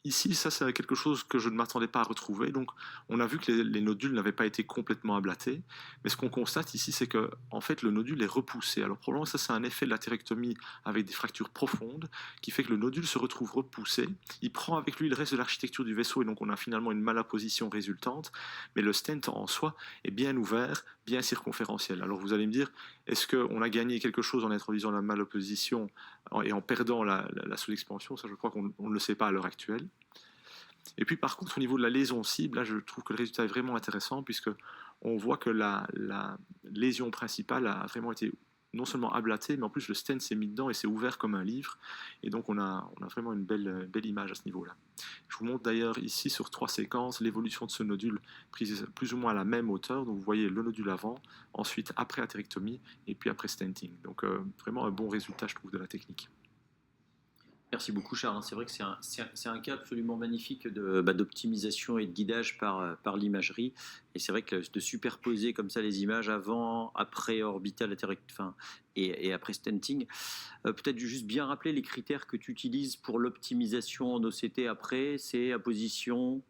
Ici, ça c'est quelque chose que je ne m'attendais pas à retrouver. Donc, on a vu que les nodules n'avaient pas été complètement ablatés. Mais ce qu'on constate ici, c'est que en fait, le nodule est repoussé. Alors, probablement, ça c'est un effet de l'atérectomie avec des fractures profondes qui fait que le nodule se retrouve repoussé. Il prend avec lui le reste de l'architecture du vaisseau et donc on a finalement une malapposition résultante. Mais le stent en soi est bien ouvert, bien circonférentiel. Alors, vous allez me dire, est-ce qu'on a gagné quelque chose en introduisant la malapposition et en perdant la sous-expansion? Ça, je crois qu'on ne le sait pas à l'heure actuelle. Et puis par contre, au niveau de la lésion cible, là, je trouve que le résultat est vraiment intéressant, puisque on voit que la lésion principale a vraiment été non seulement ablatée, mais en plus le stent s'est mis dedans et s'est ouvert comme un livre. Et donc on a vraiment une belle image à ce niveau-là. Je vous montre d'ailleurs ici sur 3 séquences l'évolution de ce nodule prise plus ou moins à la même hauteur. Donc vous voyez le nodule avant, ensuite après atérectomie et puis après stenting. Donc vraiment un bon résultat, je trouve, de la technique. Merci beaucoup Charles, c'est vrai que c'est un cas absolument magnifique d'optimisation et de guidage par l'imagerie, et c'est vrai que de superposer comme ça les images avant, après orbital et après stenting, peut-être juste bien rappeler les critères que tu utilises pour l'optimisation en OCT après, c'est apposition,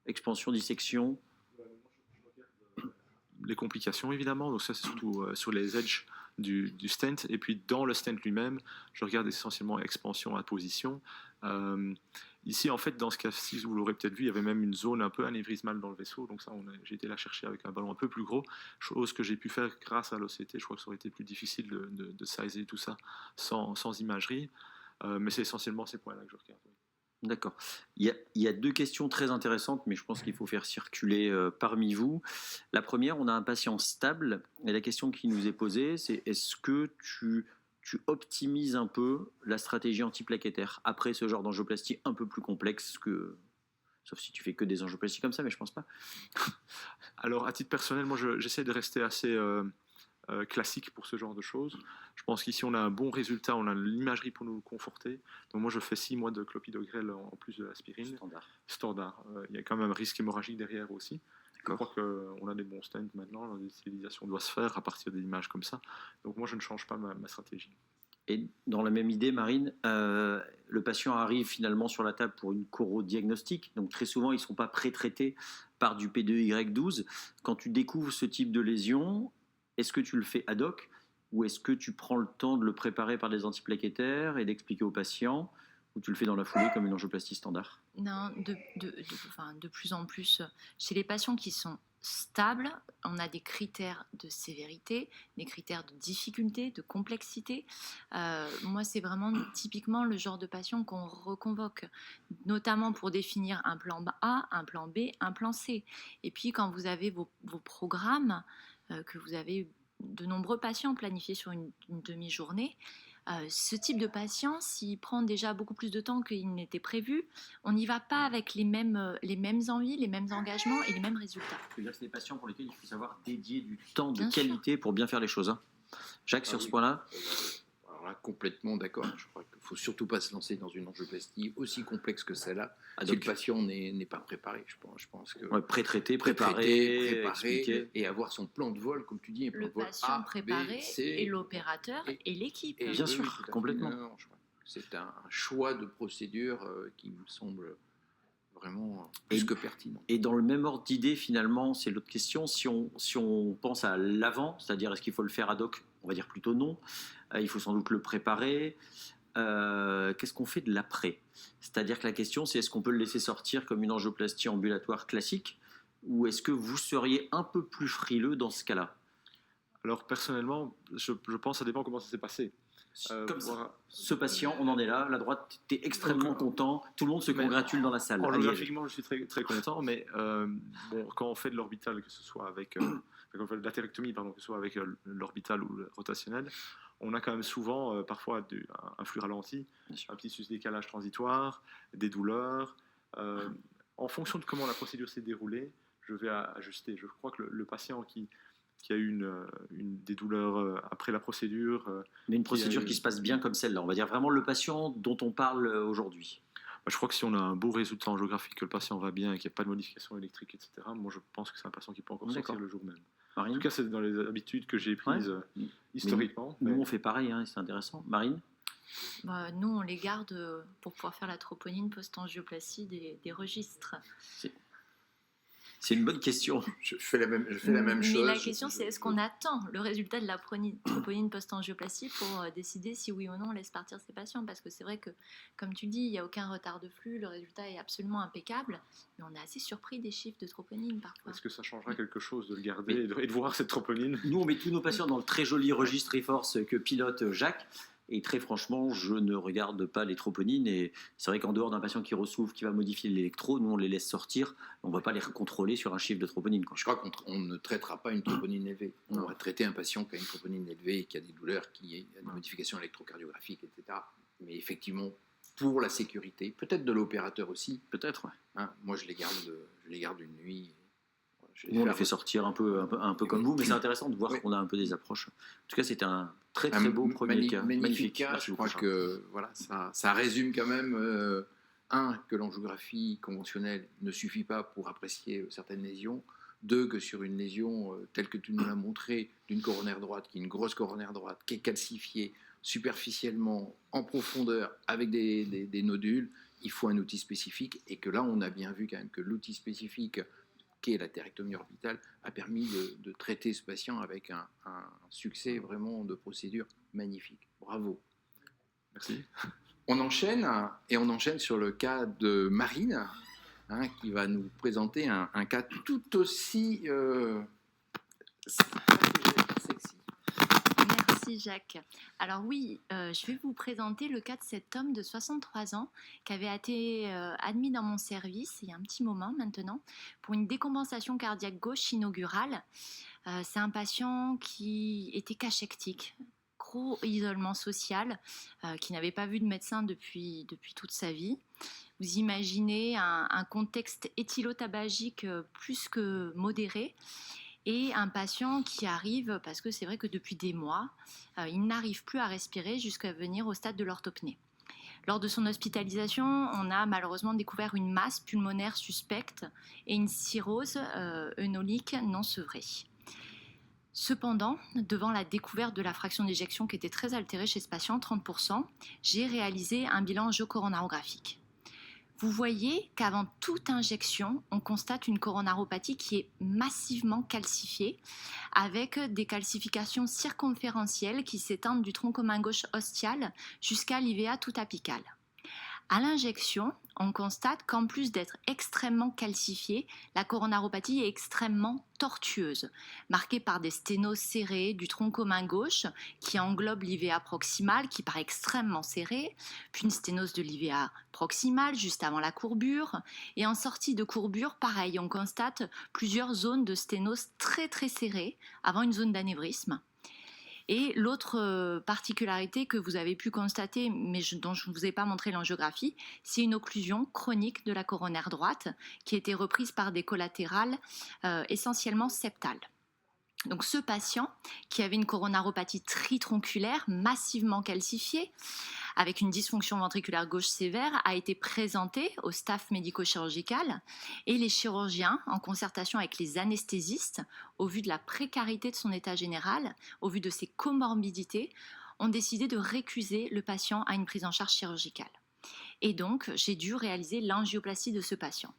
expansion, dissection. Les complications évidemment, donc ça c'est surtout sur les edges du stent, et puis dans le stent lui-même, je regarde essentiellement expansion à position. Ici en fait dans ce cas-ci, vous l'aurez peut-être vu, il y avait même une zone un peu anévrismale dans le vaisseau, donc ça j'ai été la chercher avec un ballon un peu plus gros, chose que j'ai pu faire grâce à l'OCT. Je crois que ça aurait été plus difficile de sizer tout ça sans imagerie, mais c'est essentiellement ces points-là que je regarde. D'accord. Il y a 2 questions très intéressantes, mais je pense qu'il faut faire circuler parmi vous. La première, on a un patient stable, et la question qui nous est posée, c'est est-ce que tu optimises un peu la stratégie antiplaquettaire après ce genre d'angioplastie un peu plus complexe sauf si tu fais que des angioplasties comme ça, mais je pense pas. Alors, à titre personnel, moi, j'essaie de rester assez classique pour ce genre de choses. Je pense qu'ici, on a un bon résultat, on a l'imagerie pour nous conforter. Donc, moi, je fais 6 mois de clopidogrel en plus de l'aspirine. Standard. Il y a quand même un risque hémorragique derrière aussi. Je crois qu'on a des bons stents maintenant, la déstérilisation doit se faire à partir des images comme ça. Donc, moi, je ne change pas ma stratégie. Et dans la même idée, Marine, le patient arrive finalement sur la table pour une chorodiagnostic. Donc très souvent, ils ne sont pas pré-traités par du P2Y12. Quand tu découvres ce type de lésion, est-ce que tu le fais ad hoc ou est-ce que tu prends le temps de le préparer par des antiplaquettaires et d'expliquer au patient, ou tu le fais dans la foulée comme une angioplastie standard? Non, de plus en plus, chez les patients qui sont stables, on a des critères de sévérité, des critères de difficulté, de complexité. Moi, c'est vraiment typiquement le genre de patient qu'on reconvoque, notamment pour définir un plan A, un plan B, un plan C. Et puis, quand vous avez vos programmes, que vous avez de nombreux patients planifiés sur une demi-journée, ce type de patient, s'il prend déjà beaucoup plus de temps qu'il n'était prévu, on n'y va pas avec les mêmes envies, les mêmes engagements et les mêmes résultats. C'est-à-dire que c'est des patients pour lesquels il faut savoir dédier du temps de qualité pour bien faire les choses. Hein. Jacques, sur ce point-là? Alors là, complètement d'accord. Je crois qu'il ne faut surtout pas se lancer dans une angioplastie aussi complexe que celle-là si le patient n'est pas préparé. Je pense que pré-traité, préparé, et avoir son plan de vol, comme tu dis, le patient préparé et l'opérateur et l'équipe. Bien sûr, complètement. Je crois que c'est un choix de procédure qui me semble vraiment plus que pertinent. Et dans le même ordre d'idée, finalement, c'est l'autre question. Si on pense à l'avant, c'est-à-dire est-ce qu'il faut le faire ad hoc? On va dire plutôt non. Il faut sans doute le préparer. Qu'est-ce qu'on fait de l'après? C'est-à-dire que la question, c'est est-ce qu'on peut le laisser sortir comme une angioplastie ambulatoire classique, ou est-ce que vous seriez un peu plus frileux dans ce cas-là? Alors personnellement, je pense que ça dépend comment ça s'est passé. Comme ça. Voilà. Ce patient, on en est là, la droite, tu es extrêmement content, tout le monde se Mais congratule dans la salle. Allez, Angiographiquement, je suis très, très content, mais bon, quand on fait de l'orbital, que ce soit avec quand on fait de l'atérectomie, pardon, que ce soit avec l'orbital ou le rotationnel, on a quand même souvent, parfois, un flux ralenti, un petit décalage transitoire, des douleurs. En fonction de comment la procédure s'est déroulée, je vais ajuster. Je crois que le patient qui a eu des douleurs après la procédure. Mais une procédure qui se passe bien comme celle-là, on va dire vraiment le patient dont on parle aujourd'hui. Je crois que si on a un beau résultat angiographique, que le patient va bien et qu'il n'y a pas de modification électrique, etc., moi je pense que c'est un patient qui peut encore sortir le jour même. Marine ? En tout cas, c'est dans les habitudes que j'ai prises historiquement. Nous, on fait pareil, hein, c'est intéressant. Marine ? Nous, on les garde pour pouvoir faire la troponine post-angioplastie des registres. C'est une bonne question. Je fais la même chose. Mais la question, c'est est-ce qu'on attend le résultat de la troponine post-angioplastie pour décider si oui ou non on laisse partir ces patients? Parce que c'est vrai que, comme tu dis, il n'y a aucun retard de flux, le résultat est absolument impeccable, mais on est assez surpris des chiffres de troponine parfois. Est-ce que ça changera quelque chose de le garder et de voir cette troponine? Nous, on met tous nos patients dans le très joli registre e-force que pilote Jacques. Et très franchement, je ne regarde pas les troponines. Et c'est vrai qu'en dehors d'un patient qui ressouffle, qui va modifier l'électro, nous, on les laisse sortir. On ne va pas les contrôler sur un chiffre de troponine. Je crois qu'on ne traitera pas une troponine élevée. On va traiter un patient qui a une troponine élevée, qui a des douleurs, qui a des modifications électrocardiographiques, etc. Mais effectivement, pour la sécurité, peut-être de l'opérateur aussi. Peut-être, ouais. Moi, je les garde une nuit. Nous, on les fait sortir un peu comme vous, mais c'est intéressant de voir qu'on a un peu des approches. En tout cas, c'était un très très beau premier cas. Magnifique cas. Je crois que voilà, ça résume quand même, que l'angiographie conventionnelle ne suffit pas pour apprécier certaines lésions. 2, que sur une lésion telle que tu nous l'as montré, d'une coronaire droite, qui est une grosse coronaire droite, qui est calcifiée superficiellement, en profondeur, avec des nodules, il faut un outil spécifique. Et que là, on a bien vu quand même que l'outil spécifique, qui est l'atérectomie orbitale, a permis de traiter ce patient avec un succès vraiment de procédure magnifique. Bravo. Merci. On enchaîne sur le cas de Marine, qui va nous présenter un cas tout aussi sexy. Merci Jacques. Alors oui, je vais vous présenter le cas de cet homme de 63 ans qui avait été admis dans mon service il y a un petit moment maintenant pour une décompensation cardiaque gauche inaugurale. C'est un patient qui était cachectique, gros isolement social, qui n'avait pas vu de médecin depuis toute sa vie. Vous imaginez un contexte éthylotabagique plus que modéré. Et un patient qui arrive, parce que c'est vrai que depuis des mois, il n'arrive plus à respirer jusqu'à venir au stade de l'orthopnée. Lors de son hospitalisation, on a malheureusement découvert une masse pulmonaire suspecte et une cirrhose œnolique non sevrée. Cependant, devant la découverte de la fraction d'éjection qui était très altérée chez ce patient, 30%, j'ai réalisé un bilan angiocoronarographique. Vous voyez qu'avant toute injection, on constate une coronaropathie qui est massivement calcifiée, avec des calcifications circonférentielles qui s'étendent du tronc commun gauche ostial jusqu'à l'IVA tout apical. À l'injection, on constate qu'en plus d'être extrêmement calcifiée, la coronaropathie est extrêmement tortueuse, marquée par des sténoses serrées du tronc commun gauche qui englobe l'IVA proximale qui paraît extrêmement serrée, puis une sténose de l'IVA proximale juste avant la courbure, et en sortie de courbure, pareil, on constate plusieurs zones de sténose très très serrées avant une zone d'anévrisme. Et l'autre particularité que vous avez pu constater, mais dont je ne vous ai pas montré l'angiographie, c'est une occlusion chronique de la coronaire droite qui a été reprise par des collatérales essentiellement septales. Donc ce patient, qui avait une coronaropathie tritronculaire massivement calcifiée, avec une dysfonction ventriculaire gauche sévère, a été présenté au staff médico-chirurgical et les chirurgiens, en concertation avec les anesthésistes, au vu de la précarité de son état général, au vu de ses comorbidités, ont décidé de récuser le patient à une prise en charge chirurgicale. Et donc, j'ai dû réaliser l'angioplastie de ce patient.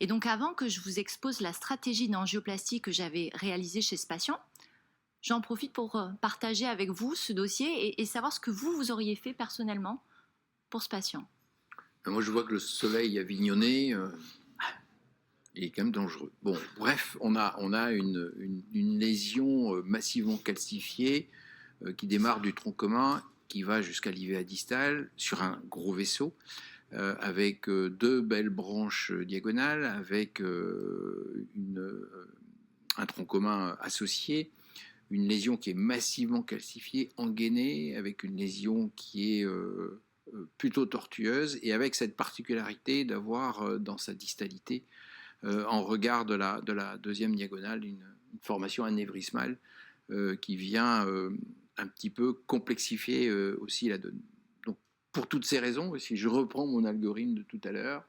Et donc, avant que je vous expose la stratégie d'angioplastie que j'avais réalisée chez ce patient, j'en profite pour partager avec vous ce dossier et savoir ce que vous auriez fait personnellement pour ce patient. Moi, je vois que le soleil avignonné, il est quand même dangereux. Bon, bref, on a une lésion massivement calcifiée qui démarre du tronc commun, qui va jusqu'à l'IVA distal sur un gros vaisseau, avec deux belles branches diagonales, avec un tronc commun associé, une lésion qui est massivement calcifiée, engainée, avec une lésion qui est plutôt tortueuse, et avec cette particularité d'avoir dans sa distalité, en regard de la deuxième diagonale, une formation anévrismale qui vient un petit peu complexifier aussi la donne. Donc, pour toutes ces raisons, si je reprends mon algorithme de tout à l'heure,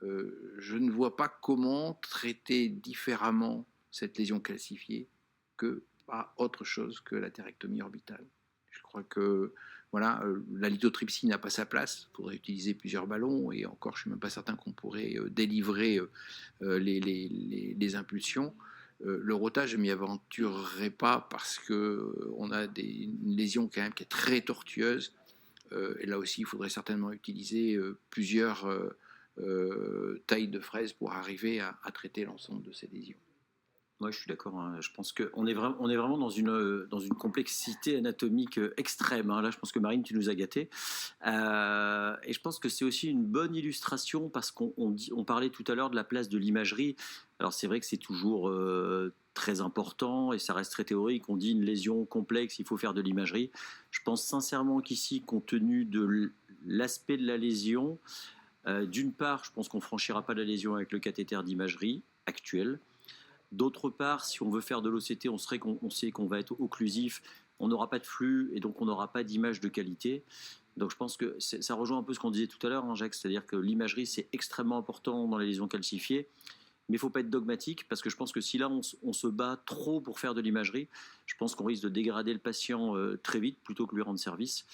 je ne vois pas comment traiter différemment cette lésion calcifiée que par autre chose que la thérectomie orbitale. Je crois que voilà, la lithotripsie n'a pas sa place. Il faudrait utiliser plusieurs ballons, et encore, je ne suis même pas certain qu'on pourrait délivrer les impulsions. Le rota, je ne m'y aventurerai pas parce qu'on a une lésion quand même qui est très tortueuse. Et là aussi, il faudrait certainement utiliser plusieurs tailles de fraises pour arriver à traiter l'ensemble de ces lésions. Moi, je suis d'accord. Hein. Je pense qu'on est, on est vraiment dans une complexité anatomique extrême. Hein. Là, je pense que Marine, tu nous as gâtés. Et je pense que c'est aussi une bonne illustration parce qu'on parlait tout à l'heure de la place de l'imagerie. Alors, c'est vrai que c'est toujours très important et ça reste très théorique. On dit une lésion complexe, il faut faire de l'imagerie. Je pense sincèrement qu'ici, compte tenu de l'aspect de la lésion, d'une part, je pense qu'on ne franchira pas la lésion avec le cathéter d'imagerie actuel. D'autre part, si on veut faire de l'OCT, on sait qu'on va être occlusif, on n'aura pas de flux et donc on n'aura pas d'image de qualité. Donc je pense que ça rejoint un peu ce qu'on disait tout à l'heure, hein, Jacques, c'est-à-dire que l'imagerie, c'est extrêmement important dans les lésions calcifiées, mais il ne faut pas être dogmatique, parce que je pense que si là on se bat trop pour faire de l'imagerie, je pense qu'on risque de dégrader le patient très vite plutôt que lui rendre service.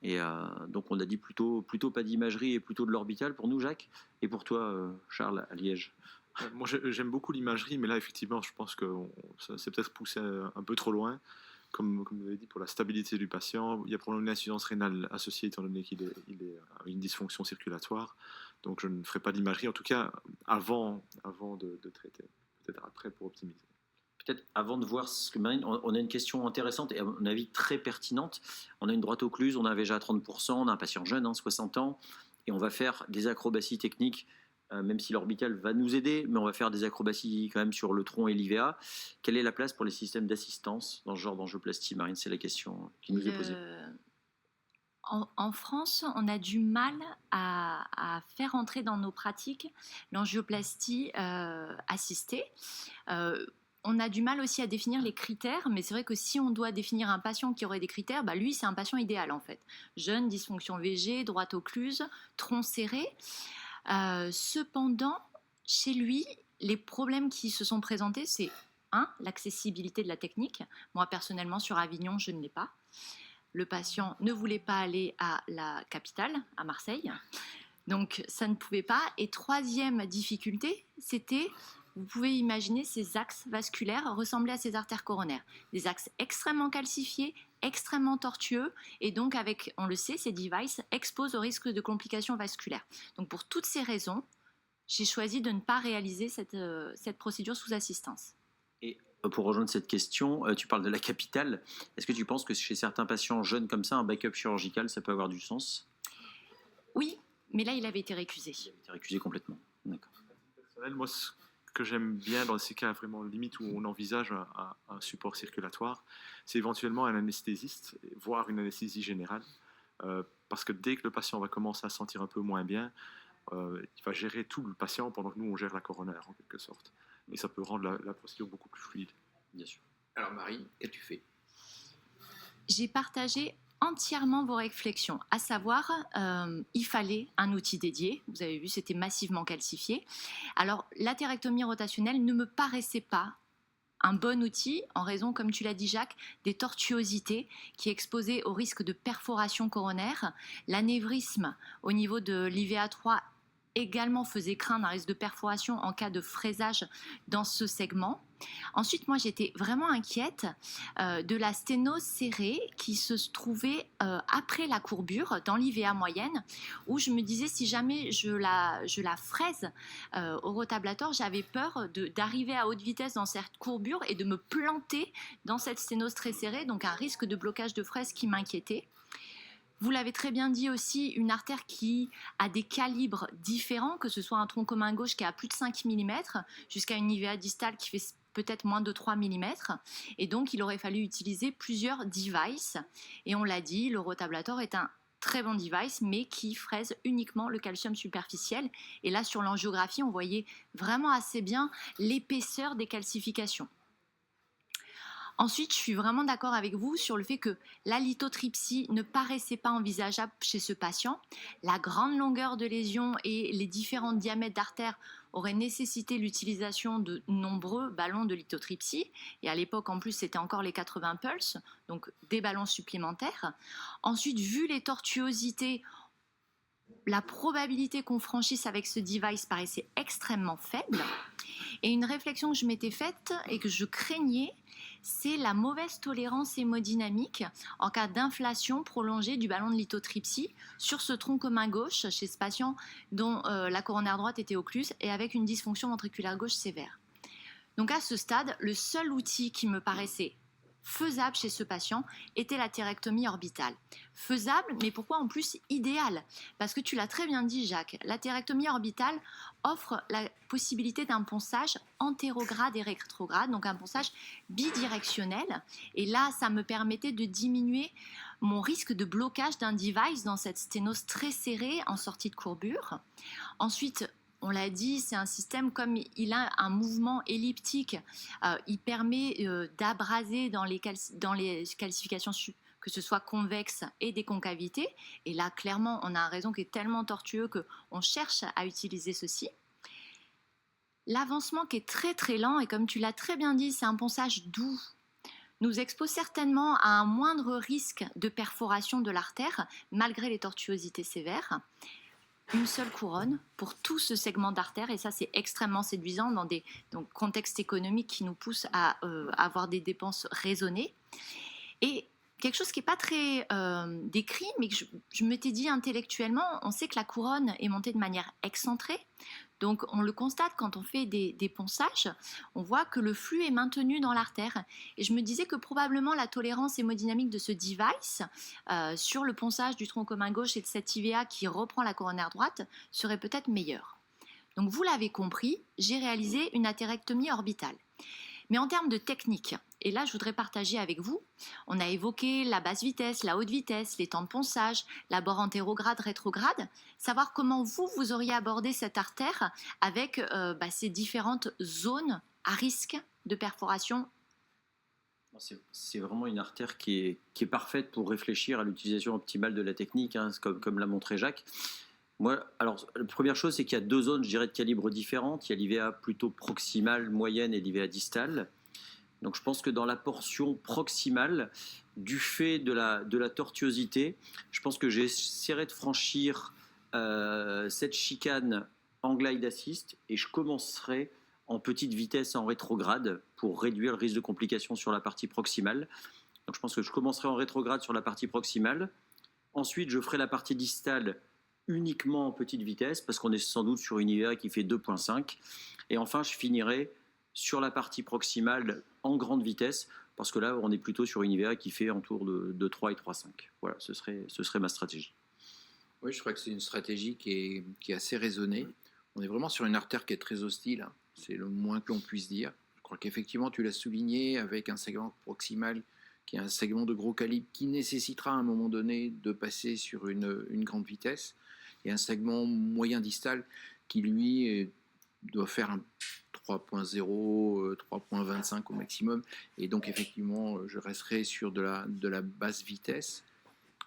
Et donc on a dit plutôt pas d'imagerie et plutôt de l'orbital pour nous, Jacques, et pour toi, Charles, à Liège. Moi, j'aime beaucoup l'imagerie, mais là, effectivement, je pense que c'est peut-être poussé un peu trop loin. Comme vous l'avez dit, pour la stabilité du patient, il y a probablement une insuffisance rénale associée, étant donné qu'il a une dysfonction circulatoire. Donc, je ne ferai pas d'imagerie, en tout cas, avant de traiter. Peut-être après, pour optimiser. Peut-être avant de voir ce que Marine, on a une question intéressante et à mon avis très pertinente. On a une droite occluse, on a un VGA à 30%, on a un patient jeune, 60 ans, et on va faire des acrobaties techniques. Même si l'orbital va nous aider, mais on va faire des acrobaties quand même sur le tronc et l'IVA. Quelle est la place pour les systèmes d'assistance dans ce genre d'angioplastie, Marine? C'est la question qui nous est posée. En France, on a du mal à faire entrer dans nos pratiques l'angioplastie assistée. On a du mal aussi à définir les critères, mais c'est vrai que si on doit définir un patient qui aurait des critères, lui, c'est un patient idéal en fait. Jeune, dysfonction VG, droite occluse, tronc serré. Cependant, chez lui, les problèmes qui se sont présentés, c'est l'accessibilité de la technique. Moi, personnellement, sur Avignon, je ne l'ai pas. Le patient ne voulait pas aller à la capitale, à Marseille. Donc, ça ne pouvait pas. Et troisième difficulté, c'était, vous pouvez imaginer, ces axes vasculaires ressemblaient à ces artères coronaires. Des axes extrêmement calcifiés, extrêmement tortueux, et donc avec, on le sait, ces devices exposent au risque de complications vasculaires. Donc pour toutes ces raisons, j'ai choisi de ne pas réaliser cette procédure sous assistance. Et pour rejoindre cette question, tu parles de la capitale. Est-ce que tu penses que chez certains patients jeunes comme ça, un backup chirurgical, ça peut avoir du sens? Oui, mais là, il avait été récusé. Il avait été récusé complètement. D'accord. Moi, ce que j'aime bien dans ces cas vraiment limite où on envisage un support circulatoire, c'est éventuellement un anesthésiste, voire une anesthésie générale, parce que dès que le patient va commencer à se sentir un peu moins bien, il va gérer tout le patient pendant que nous on gère la coronaire en quelque sorte, et ça peut rendre la procédure beaucoup plus fluide. Bien sûr. Alors Marie, qu'as-tu fait? J'ai partagé entièrement vos réflexions, à savoir, il fallait un outil dédié. Vous avez vu, c'était massivement calcifié. Alors, la thérectomie rotationnelle ne me paraissait pas un bon outil en raison, comme tu l'as dit Jacques, des tortuosités qui exposaient au risque de perforation coronaire. L'anévrisme au niveau de l'IVA3 également faisait craindre un risque de perforation en cas de fraisage dans ce segment. Ensuite, moi, j'étais vraiment inquiète de la sténose serrée qui se trouvait après la courbure, dans l'IVA moyenne, où je me disais, si jamais je la fraise au rotablator, j'avais peur d'arriver à haute vitesse dans cette courbure et de me planter dans cette sténose très serrée, donc un risque de blocage de fraise qui m'inquiétait. Vous l'avez très bien dit aussi, une artère qui a des calibres différents, que ce soit un tronc commun gauche qui a plus de 5 mm, jusqu'à une IVA distale qui fait peut-être moins de 3 mm. Et donc, il aurait fallu utiliser plusieurs devices. Et on l'a dit, le rotablator est un très bon device, mais qui fraise uniquement le calcium superficiel. Et là, sur l'angiographie, on voyait vraiment assez bien l'épaisseur des calcifications. Ensuite, je suis vraiment d'accord avec vous sur le fait que la lithotripsie ne paraissait pas envisageable chez ce patient. La grande longueur de lésion et les différents diamètres d'artères auraient nécessité l'utilisation de nombreux ballons de lithotripsie. Et à l'époque, en plus, c'était encore les 80 pulses, donc des ballons supplémentaires. Ensuite, vu les tortuosités, la probabilité qu'on franchisse avec ce device paraissait extrêmement faible. Et une réflexion que je m'étais faite et que je craignais, c'est la mauvaise tolérance hémodynamique en cas d'inflation prolongée du ballon de lithotripsie sur ce tronc commun gauche chez ce patient dont la coronaire droite était occluse et avec une dysfonction ventriculaire gauche sévère. Donc à ce stade, le seul outil qui me paraissait faisable chez ce patient était la thérectomie orbitale. Faisable, mais pourquoi en plus idéal? Parce que tu l'as très bien dit, Jacques, la thérectomie orbitale offre la possibilité d'un ponçage antérograde et rétrograde, donc un ponçage bidirectionnel. Et là, ça me permettait de diminuer mon risque de blocage d'un device dans cette sténose très serrée en sortie de courbure. Ensuite, on l'a dit, c'est un système comme il a un mouvement elliptique, il permet d'abraser dans les calcifications que ce soit convexe et des concavités. Et là, clairement, on a un réseau qui est tellement tortueux qu'on cherche à utiliser ceci. L'avancement qui est très très lent, et comme tu l'as très bien dit, c'est un ponçage doux, nous expose certainement à un moindre risque de perforation de l'artère, malgré les tortuosités sévères. Une seule couronne pour tout ce segment d'artère, et ça c'est extrêmement séduisant dans des contextes économiques qui nous poussent à avoir des dépenses raisonnées. Et quelque chose qui n'est pas très décrit, mais que je m'étais dit intellectuellement, on sait que la couronne est montée de manière excentrée, donc on le constate quand on fait des ponçages, on voit que le flux est maintenu dans l'artère. Et je me disais que probablement la tolérance hémodynamique de ce device sur le ponçage du tronc commun gauche et de cette IVA qui reprend la coronaire droite serait peut-être meilleure. Donc vous l'avez compris, j'ai réalisé une athérectomie orbitale. Mais en termes de technique, et là je voudrais partager avec vous, on a évoqué la basse vitesse, la haute vitesse, les temps de ponçage, l'abord antérograde, rétrograde, savoir comment vous auriez abordé cette artère avec ces différentes zones à risque de perforation. C'est vraiment une artère qui est parfaite pour réfléchir à l'utilisation optimale de la technique, hein, comme l'a montré Jacques. Moi, alors, la première chose, c'est qu'il y a deux zones, je dirais, de calibre différentes. Il y a l'IVA plutôt proximale, moyenne, et l'IVA distale. Donc, je pense que dans la portion proximale, du fait de la tortuosité, je pense que j'essaierai de franchir cette chicane en glide assist et je commencerai en petite vitesse en rétrograde pour réduire le risque de complications sur la partie proximale. Donc, je pense que je commencerai en rétrograde sur la partie proximale. Ensuite, je ferai la partie distale uniquement en petite vitesse, parce qu'on est sans doute sur une IVA qui fait 2.5. Et enfin, je finirai sur la partie proximale en grande vitesse, parce que là, on est plutôt sur une IVA qui fait autour de 3 et 3.5. Voilà, ce serait ma stratégie. Oui, je crois que c'est une stratégie qui est assez raisonnée. On est vraiment sur une artère qui est très hostile, hein. C'est le moins que l'on puisse dire. Je crois qu'effectivement, tu l'as souligné, avec un segment proximal qui est un segment de gros calibre qui nécessitera à un moment donné de passer sur une grande vitesse, et un segment moyen distal qui, lui, doit faire un 3.0, 3.25 au maximum. Et donc, effectivement, je resterai sur de la basse vitesse.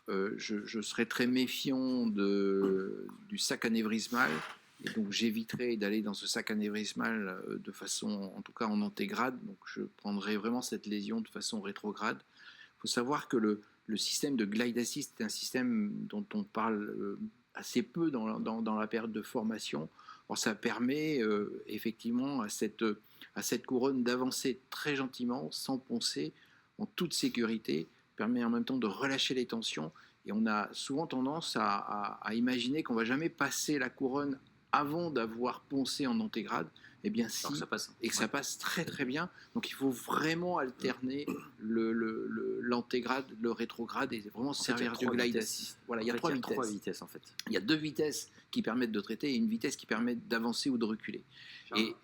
Je serai très méfiant du sac anévrismal. Et donc, j'éviterai d'aller dans ce sac anévrismal de façon, en tout cas en antégrade. Donc, je prendrai vraiment cette lésion de façon rétrograde. Il faut savoir que le système de glide assist est un système dont on parle assez peu dans la période de formation. Alors, ça permet effectivement à cette couronne d'avancer très gentiment, sans poncer, en toute sécurité, permet en même temps de relâcher les tensions. Et on a souvent tendance à imaginer qu'on ne va jamais passer la couronne avant d'avoir poncé en antégrade. Eh bien si, que ça passe très très bien. Donc il faut vraiment alterner l'antégrade, le rétrograde et vraiment servir du glide assist. Voilà, il y a trois vitesses. En fait. Il y a 2 vitesses qui permettent de traiter et une vitesse qui permet d'avancer ou de reculer. Et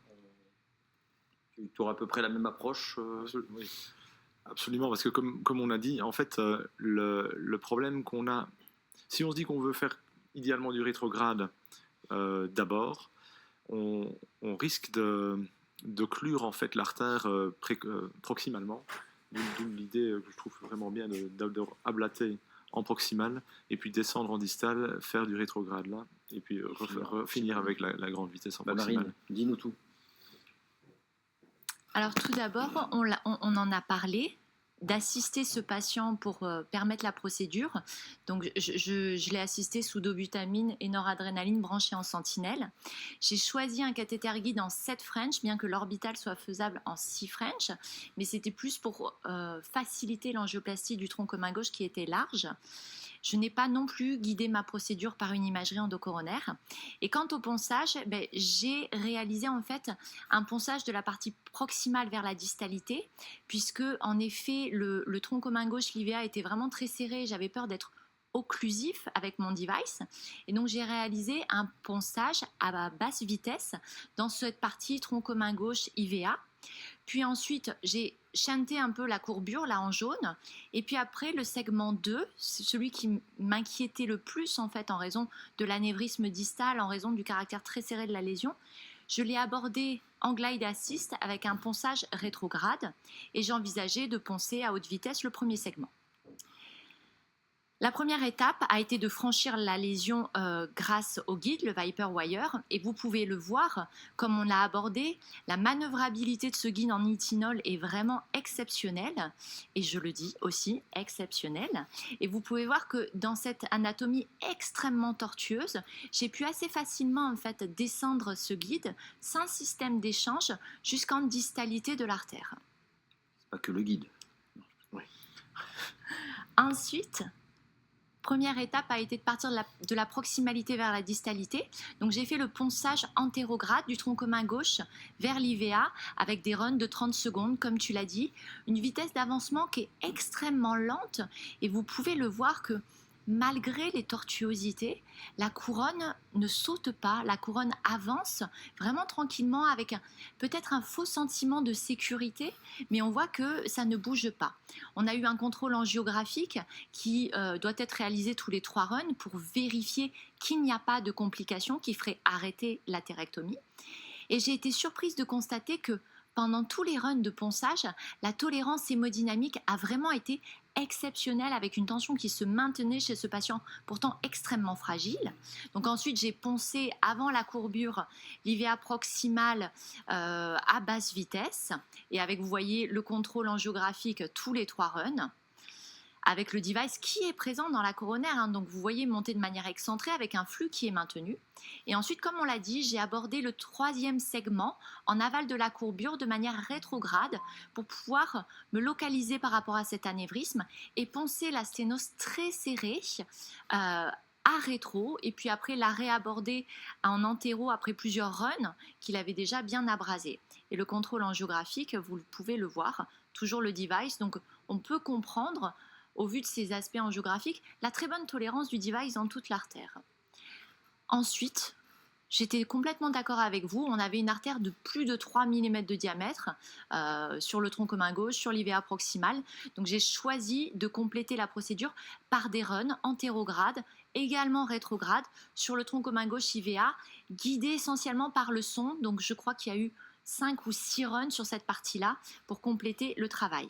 tu auras à peu près la même approche Oui. Absolument, parce que comme on a dit, en fait, le problème qu'on a, si on se dit qu'on veut faire idéalement du rétrograde d'abord, on risque de clure en fait l'artère proximalement. D'où l'idée que je trouve vraiment bien d'ablater en proximal et puis descendre en distal, faire du rétrograde là, et puis finir avec la grande vitesse en proximal. Marine, dis-nous tout. Alors tout d'abord, on en a parlé, d'assister ce patient pour permettre la procédure. Donc je l'ai assisté sous dobutamine et noradrénaline branchée en sentinelle. J'ai choisi un cathéter guide en 7 French, bien que l'orbital soit faisable en 6 French, mais c'était plus pour faciliter l'angioplastie du tronc commun gauche qui était large. Je n'ai pas non plus guidé ma procédure par une imagerie endocoronaire. Et quant au ponçage, j'ai réalisé en fait un ponçage de la partie proximale vers la distalité, puisque en effet le tronc commun gauche, l'IVA, était vraiment très serré. J'avais peur d'être occlusif avec mon device. Et donc j'ai réalisé un ponçage à basse vitesse dans cette partie tronc commun gauche IVA. Puis ensuite, j'ai chanté un peu la courbure, là en jaune. Et puis après, le segment 2, celui qui m'inquiétait le plus en fait en raison de l'anévrisme distal, en raison du caractère très serré de la lésion, je l'ai abordé en glide assist avec un ponçage rétrograde et j'envisageais de poncer à haute vitesse le premier segment. La première étape a été de franchir la lésion grâce au guide, le Viper Wire, et vous pouvez le voir, comme on l'a abordé, la manœuvrabilité de ce guide en itinol est vraiment exceptionnelle, et je le dis aussi, exceptionnelle. Et vous pouvez voir que dans cette anatomie extrêmement tortueuse, j'ai pu assez facilement en fait descendre ce guide sans système d'échange jusqu'en distalité de l'artère. C'est pas que le guide. Oui. Ensuite, première étape a été de partir de la proximalité vers la distalité. Donc j'ai fait le ponçage antérograde du tronc commun gauche vers l'IVA avec des runs de 30 secondes, comme tu l'as dit. Une vitesse d'avancement qui est extrêmement lente et vous pouvez le voir que malgré les tortuosités, la couronne ne saute pas, la couronne avance vraiment tranquillement avec peut-être un faux sentiment de sécurité, mais on voit que ça ne bouge pas. On a eu un contrôle angiographique qui doit être réalisé tous les 3 runs pour vérifier qu'il n'y a pas de complications qui feraient arrêter l'atérectomie. Et j'ai été surprise de constater que pendant tous les runs de ponçage, la tolérance hémodynamique a vraiment été exceptionnelle avec une tension qui se maintenait chez ce patient pourtant extrêmement fragile. Donc ensuite, j'ai poncé avant la courbure l'IVA proximale à basse vitesse et avec, vous voyez, le contrôle angiographique tous les 3 runs, avec le device qui est présent dans la coronaire, donc vous voyez monter de manière excentrée avec un flux qui est maintenu. Et ensuite, comme on l'a dit, j'ai abordé le 3e segment en aval de la courbure de manière rétrograde pour pouvoir me localiser par rapport à cet anévrisme et poncer la sténose très serrée à rétro et puis après la réaborder en antéro après plusieurs runs qu'il avait déjà bien abrasé. Et le contrôle angiographique, vous pouvez le voir, toujours le device, donc on peut comprendre au vu de ces aspects angiographiques, la très bonne tolérance du device dans toute l'artère. Ensuite, j'étais complètement d'accord avec vous, on avait une artère de plus de 3 mm de diamètre sur le tronc commun gauche, sur l'IVA proximal, donc j'ai choisi de compléter la procédure par des runs antérogrades, également rétrogrades, sur le tronc commun gauche IVA, guidés essentiellement par le son, donc je crois qu'il y a eu 5 ou 6 runs sur cette partie-là pour compléter le travail.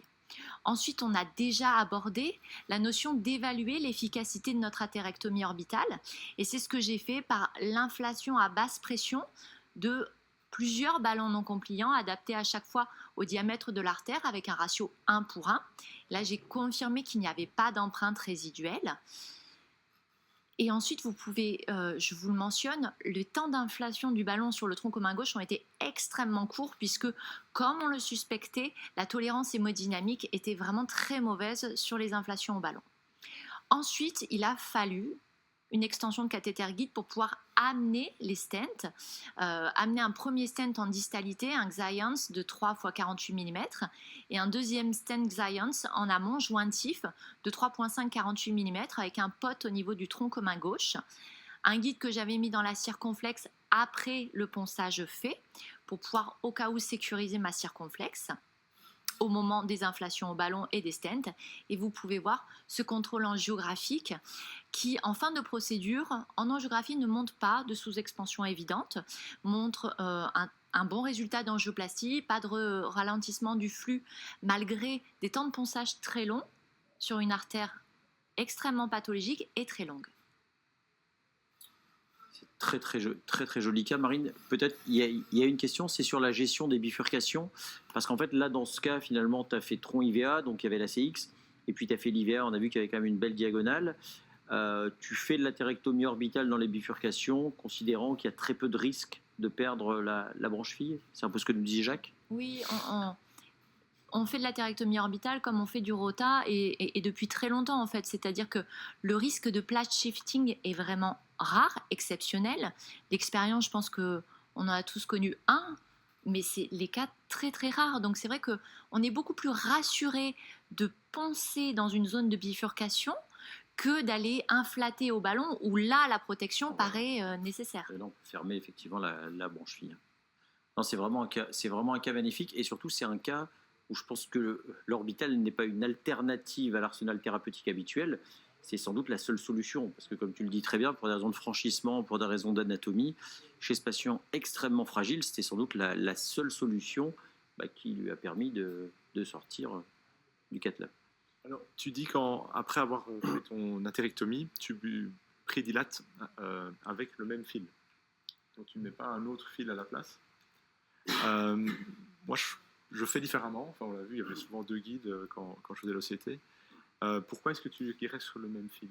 Ensuite, on a déjà abordé la notion d'évaluer l'efficacité de notre atérectomie orbitale et c'est ce que j'ai fait par l'inflation à basse pression de plusieurs ballons non compliants adaptés à chaque fois au diamètre de l'artère avec un ratio 1:1. Là, j'ai confirmé qu'il n'y avait pas d'empreinte résiduelle. Et ensuite, vous pouvez, je vous le mentionne, les temps d'inflation du ballon sur le tronc commun gauche ont été extrêmement courts puisque, comme on le suspectait, la tolérance hémodynamique était vraiment très mauvaise sur les inflations au ballon. Ensuite, il a fallu une extension de cathéter guide pour pouvoir amener les stents, amener un premier stent en distalité, un Xience de 3 x 48 mm, et un deuxième stent Xience en amont jointif de 3,5 48 mm avec un pot au niveau du tronc commun gauche. Un guide que j'avais mis dans la circonflexe après le ponçage fait pour pouvoir au cas où sécuriser ma circonflexe au moment des inflations au ballon et des stents. Et vous pouvez voir ce contrôle angiographique qui, en fin de procédure, en angiographie ne montre pas de sous-expansion évidente, montre un bon résultat d'angioplastie, pas de ralentissement du flux malgré des temps de ponçage très longs sur une artère extrêmement pathologique et très longue. C'est très joli cas. Marine, peut-être il y a une question, c'est sur la gestion des bifurcations. Parce qu'en fait, là, dans ce cas, finalement, tu as fait tronc IVA, donc il y avait la CX, et puis tu as fait l'IVA, on a vu qu'il y avait quand même une belle diagonale. Tu fais de latérectomie orbitale dans les bifurcations, considérant qu'il y a très peu de risque de perdre la branche fille. C'est un peu ce que nous disait Jacques. Oui, on fait de latérectomie orbitale comme on fait du rota et depuis très longtemps en fait. C'est-à-dire que le risque de plate shifting est vraiment rare, exceptionnel. L'expérience, je pense qu'on en a tous connu un, mais c'est les cas très très rares. Donc c'est vrai qu'on est beaucoup plus rassuré de poncer dans une zone de bifurcation que d'aller inflater au ballon où là la protection paraît nécessaire. Donc fermer effectivement la branche fille. Non, c'est vraiment un cas magnifique, et surtout c'est un cas où je pense que l'orbital n'est pas une alternative à l'arsenal thérapeutique habituel. C'est sans doute la seule solution, parce que comme tu le dis très bien, pour des raisons de franchissement, pour des raisons d'anatomie, chez ce patient extrêmement fragile, c'était sans doute la seule solution qui lui a permis de sortir du cath-lab. Alors, tu dis qu'après avoir fait ton atérectomie, tu prédilates avec le même fil. Donc tu ne mets pas un autre fil à la place. Moi, je fais différemment. Enfin, on l'a vu, il y avait souvent 2 guides quand je faisais l'OCT. Pourquoi est-ce que tu restes sur le même fil?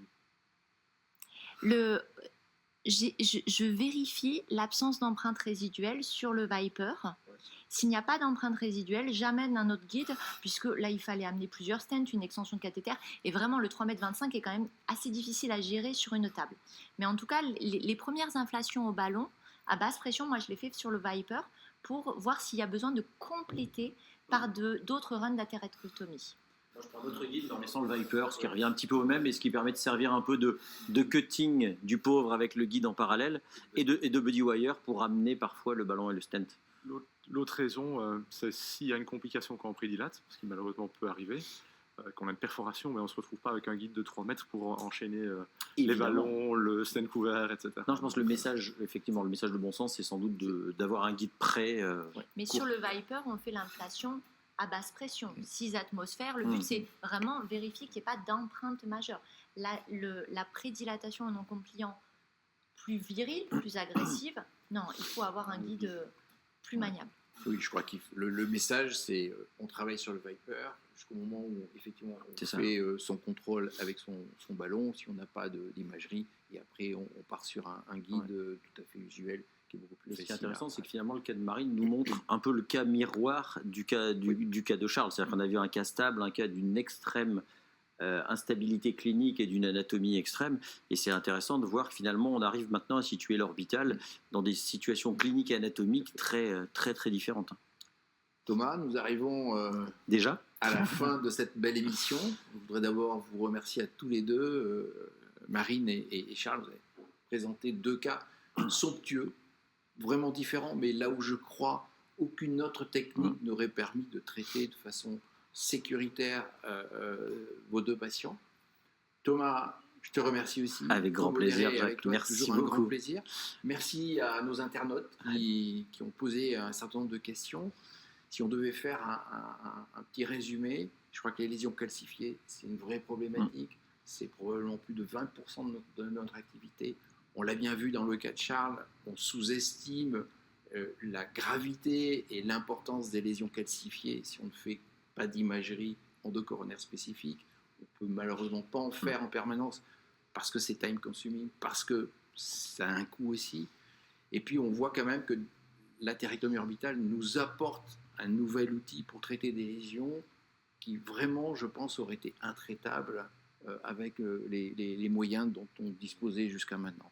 Je vérifie l'absence d'empreinte résiduelle sur le Viper. S'il n'y a pas d'empreinte résiduelle, j'amène un autre guide, puisque là, il fallait amener plusieurs stents, une extension de cathéter, et vraiment, le 3,25 m est quand même assez difficile à gérer sur une table. Mais en tout cas, les premières inflations au ballon, à basse pression, moi, je les fais sur le Viper pour voir s'il y a besoin de compléter par d'autres runs d'atérectomie. Moi, je prends d'autres guides en laissant le Viper, ce qui revient un petit peu au même et ce qui permet de servir un peu de cutting du pauvre avec le guide en parallèle et de buddy wire pour amener parfois le ballon et le stent. L'autre raison, c'est s'il y a une complication quand on prédilate, ce qui malheureusement peut arriver, qu'on a une perforation, mais on ne se retrouve pas avec un guide de 3 mètres pour enchaîner les ballons, le stent couvert, etc. Non, je pense que le message de bon sens, c'est sans doute d'avoir un guide prêt. Mais court. sur le Viper, on fait l'inflation à basse pression, 6 atmosphères. Le but, c'est vraiment vérifier qu'il n'y ait pas d'empreinte majeure. La prédilatation non compliant plus virile, plus agressive, non, il faut avoir un guide plus maniable. Oui, je crois que le message, c'est on travaille sur le Viper jusqu'au moment où effectivement on fait son contrôle avec son ballon, si on n'a pas d'imagerie, et après on part sur un guide tout à fait usuel qui est beaucoup plus facile. Ce qui est intéressant, c'est que finalement le cas de Marine nous montre un peu le cas miroir du cas de Charles. C'est-à-dire qu'on a vu un cas stable, un cas d'une extrême instabilité clinique et d'une anatomie extrême, et c'est intéressant de voir que finalement on arrive maintenant à situer l'orbital dans des situations cliniques et anatomiques très différentes. Thomas, nous arrivons déjà à la fin de cette belle émission. Je voudrais d'abord vous remercier à tous les deux, Marine et Charles. Vous avez présenté 2 cas somptueux, vraiment différents, mais là où je crois aucune autre technique n'aurait permis de traiter de façon sécuritaire vos 2 patients. Thomas, je te remercie aussi. Avec grand plaisir, Jacques. Merci beaucoup. Un grand plaisir. Merci à nos internautes qui ont posé un certain nombre de questions. Si on devait faire un petit résumé, je crois que les lésions calcifiées, c'est une vraie problématique. C'est probablement plus de 20% de notre activité. On l'a bien vu dans le cas de Charles, on sous-estime la gravité et l'importance des lésions calcifiées si on ne fait pas d'imagerie endocoronaire spécifique. On ne peut malheureusement pas en faire en permanence parce que c'est time consuming, parce que ça a un coût aussi. Et puis on voit quand même que l'atérectomie orbitale nous apporte un nouvel outil pour traiter des lésions qui vraiment, je pense, auraient été intraitables avec les moyens dont on disposait jusqu'à maintenant.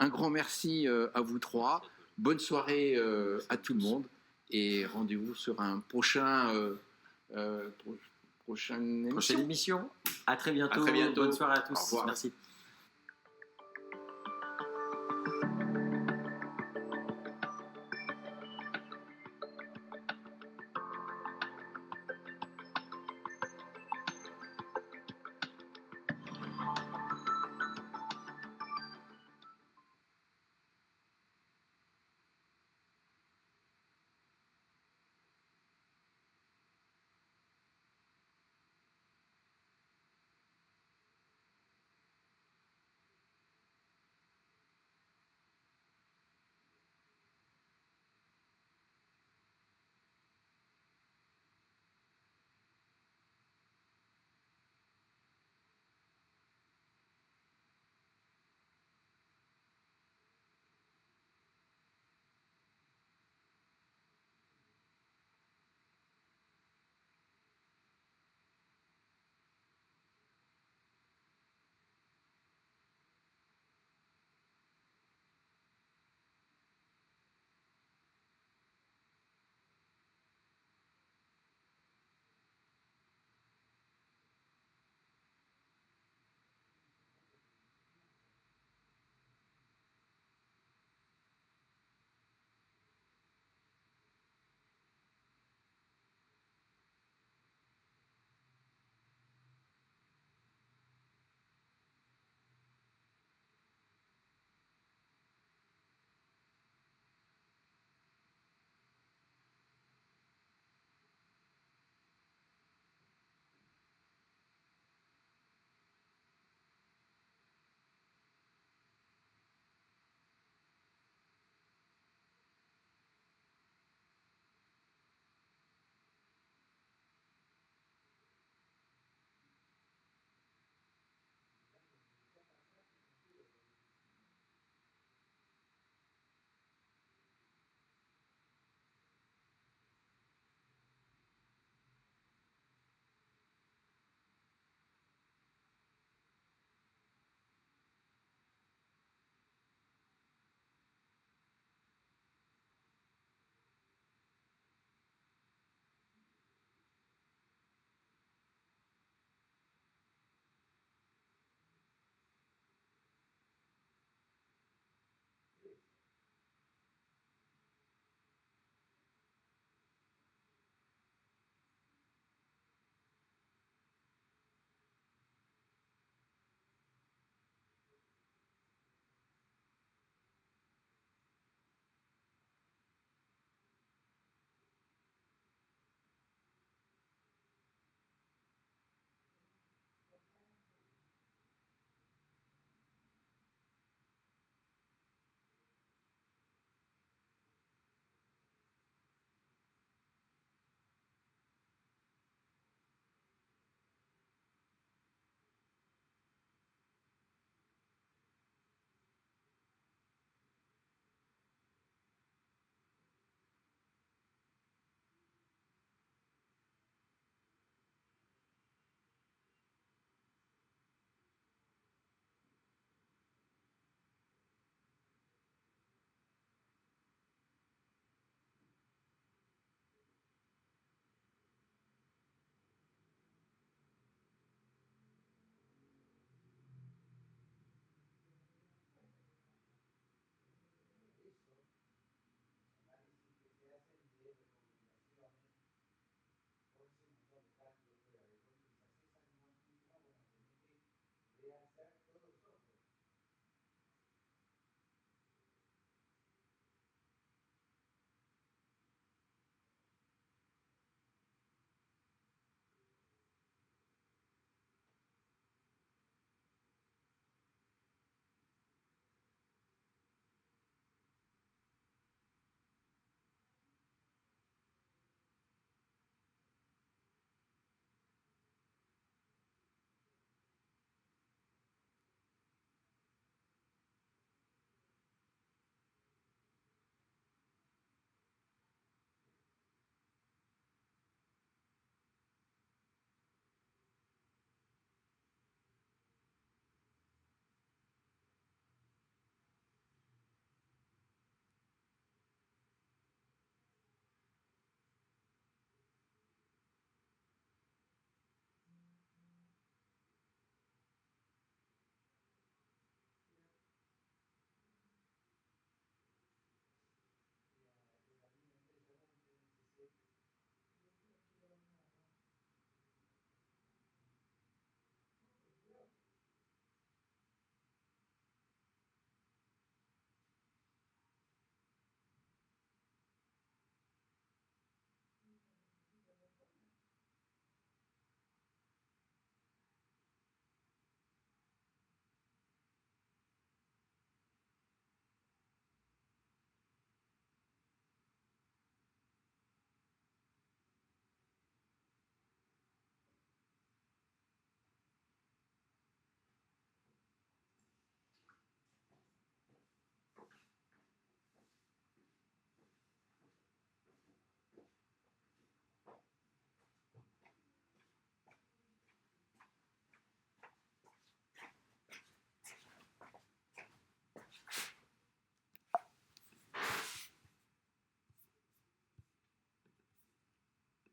Un grand merci à vous trois. Bonne soirée à tout le monde. Et rendez-vous sur un prochaine émission. Prochaine émission. À très bientôt. À très bientôt. Bonne soirée à Au tous. revoir. Merci.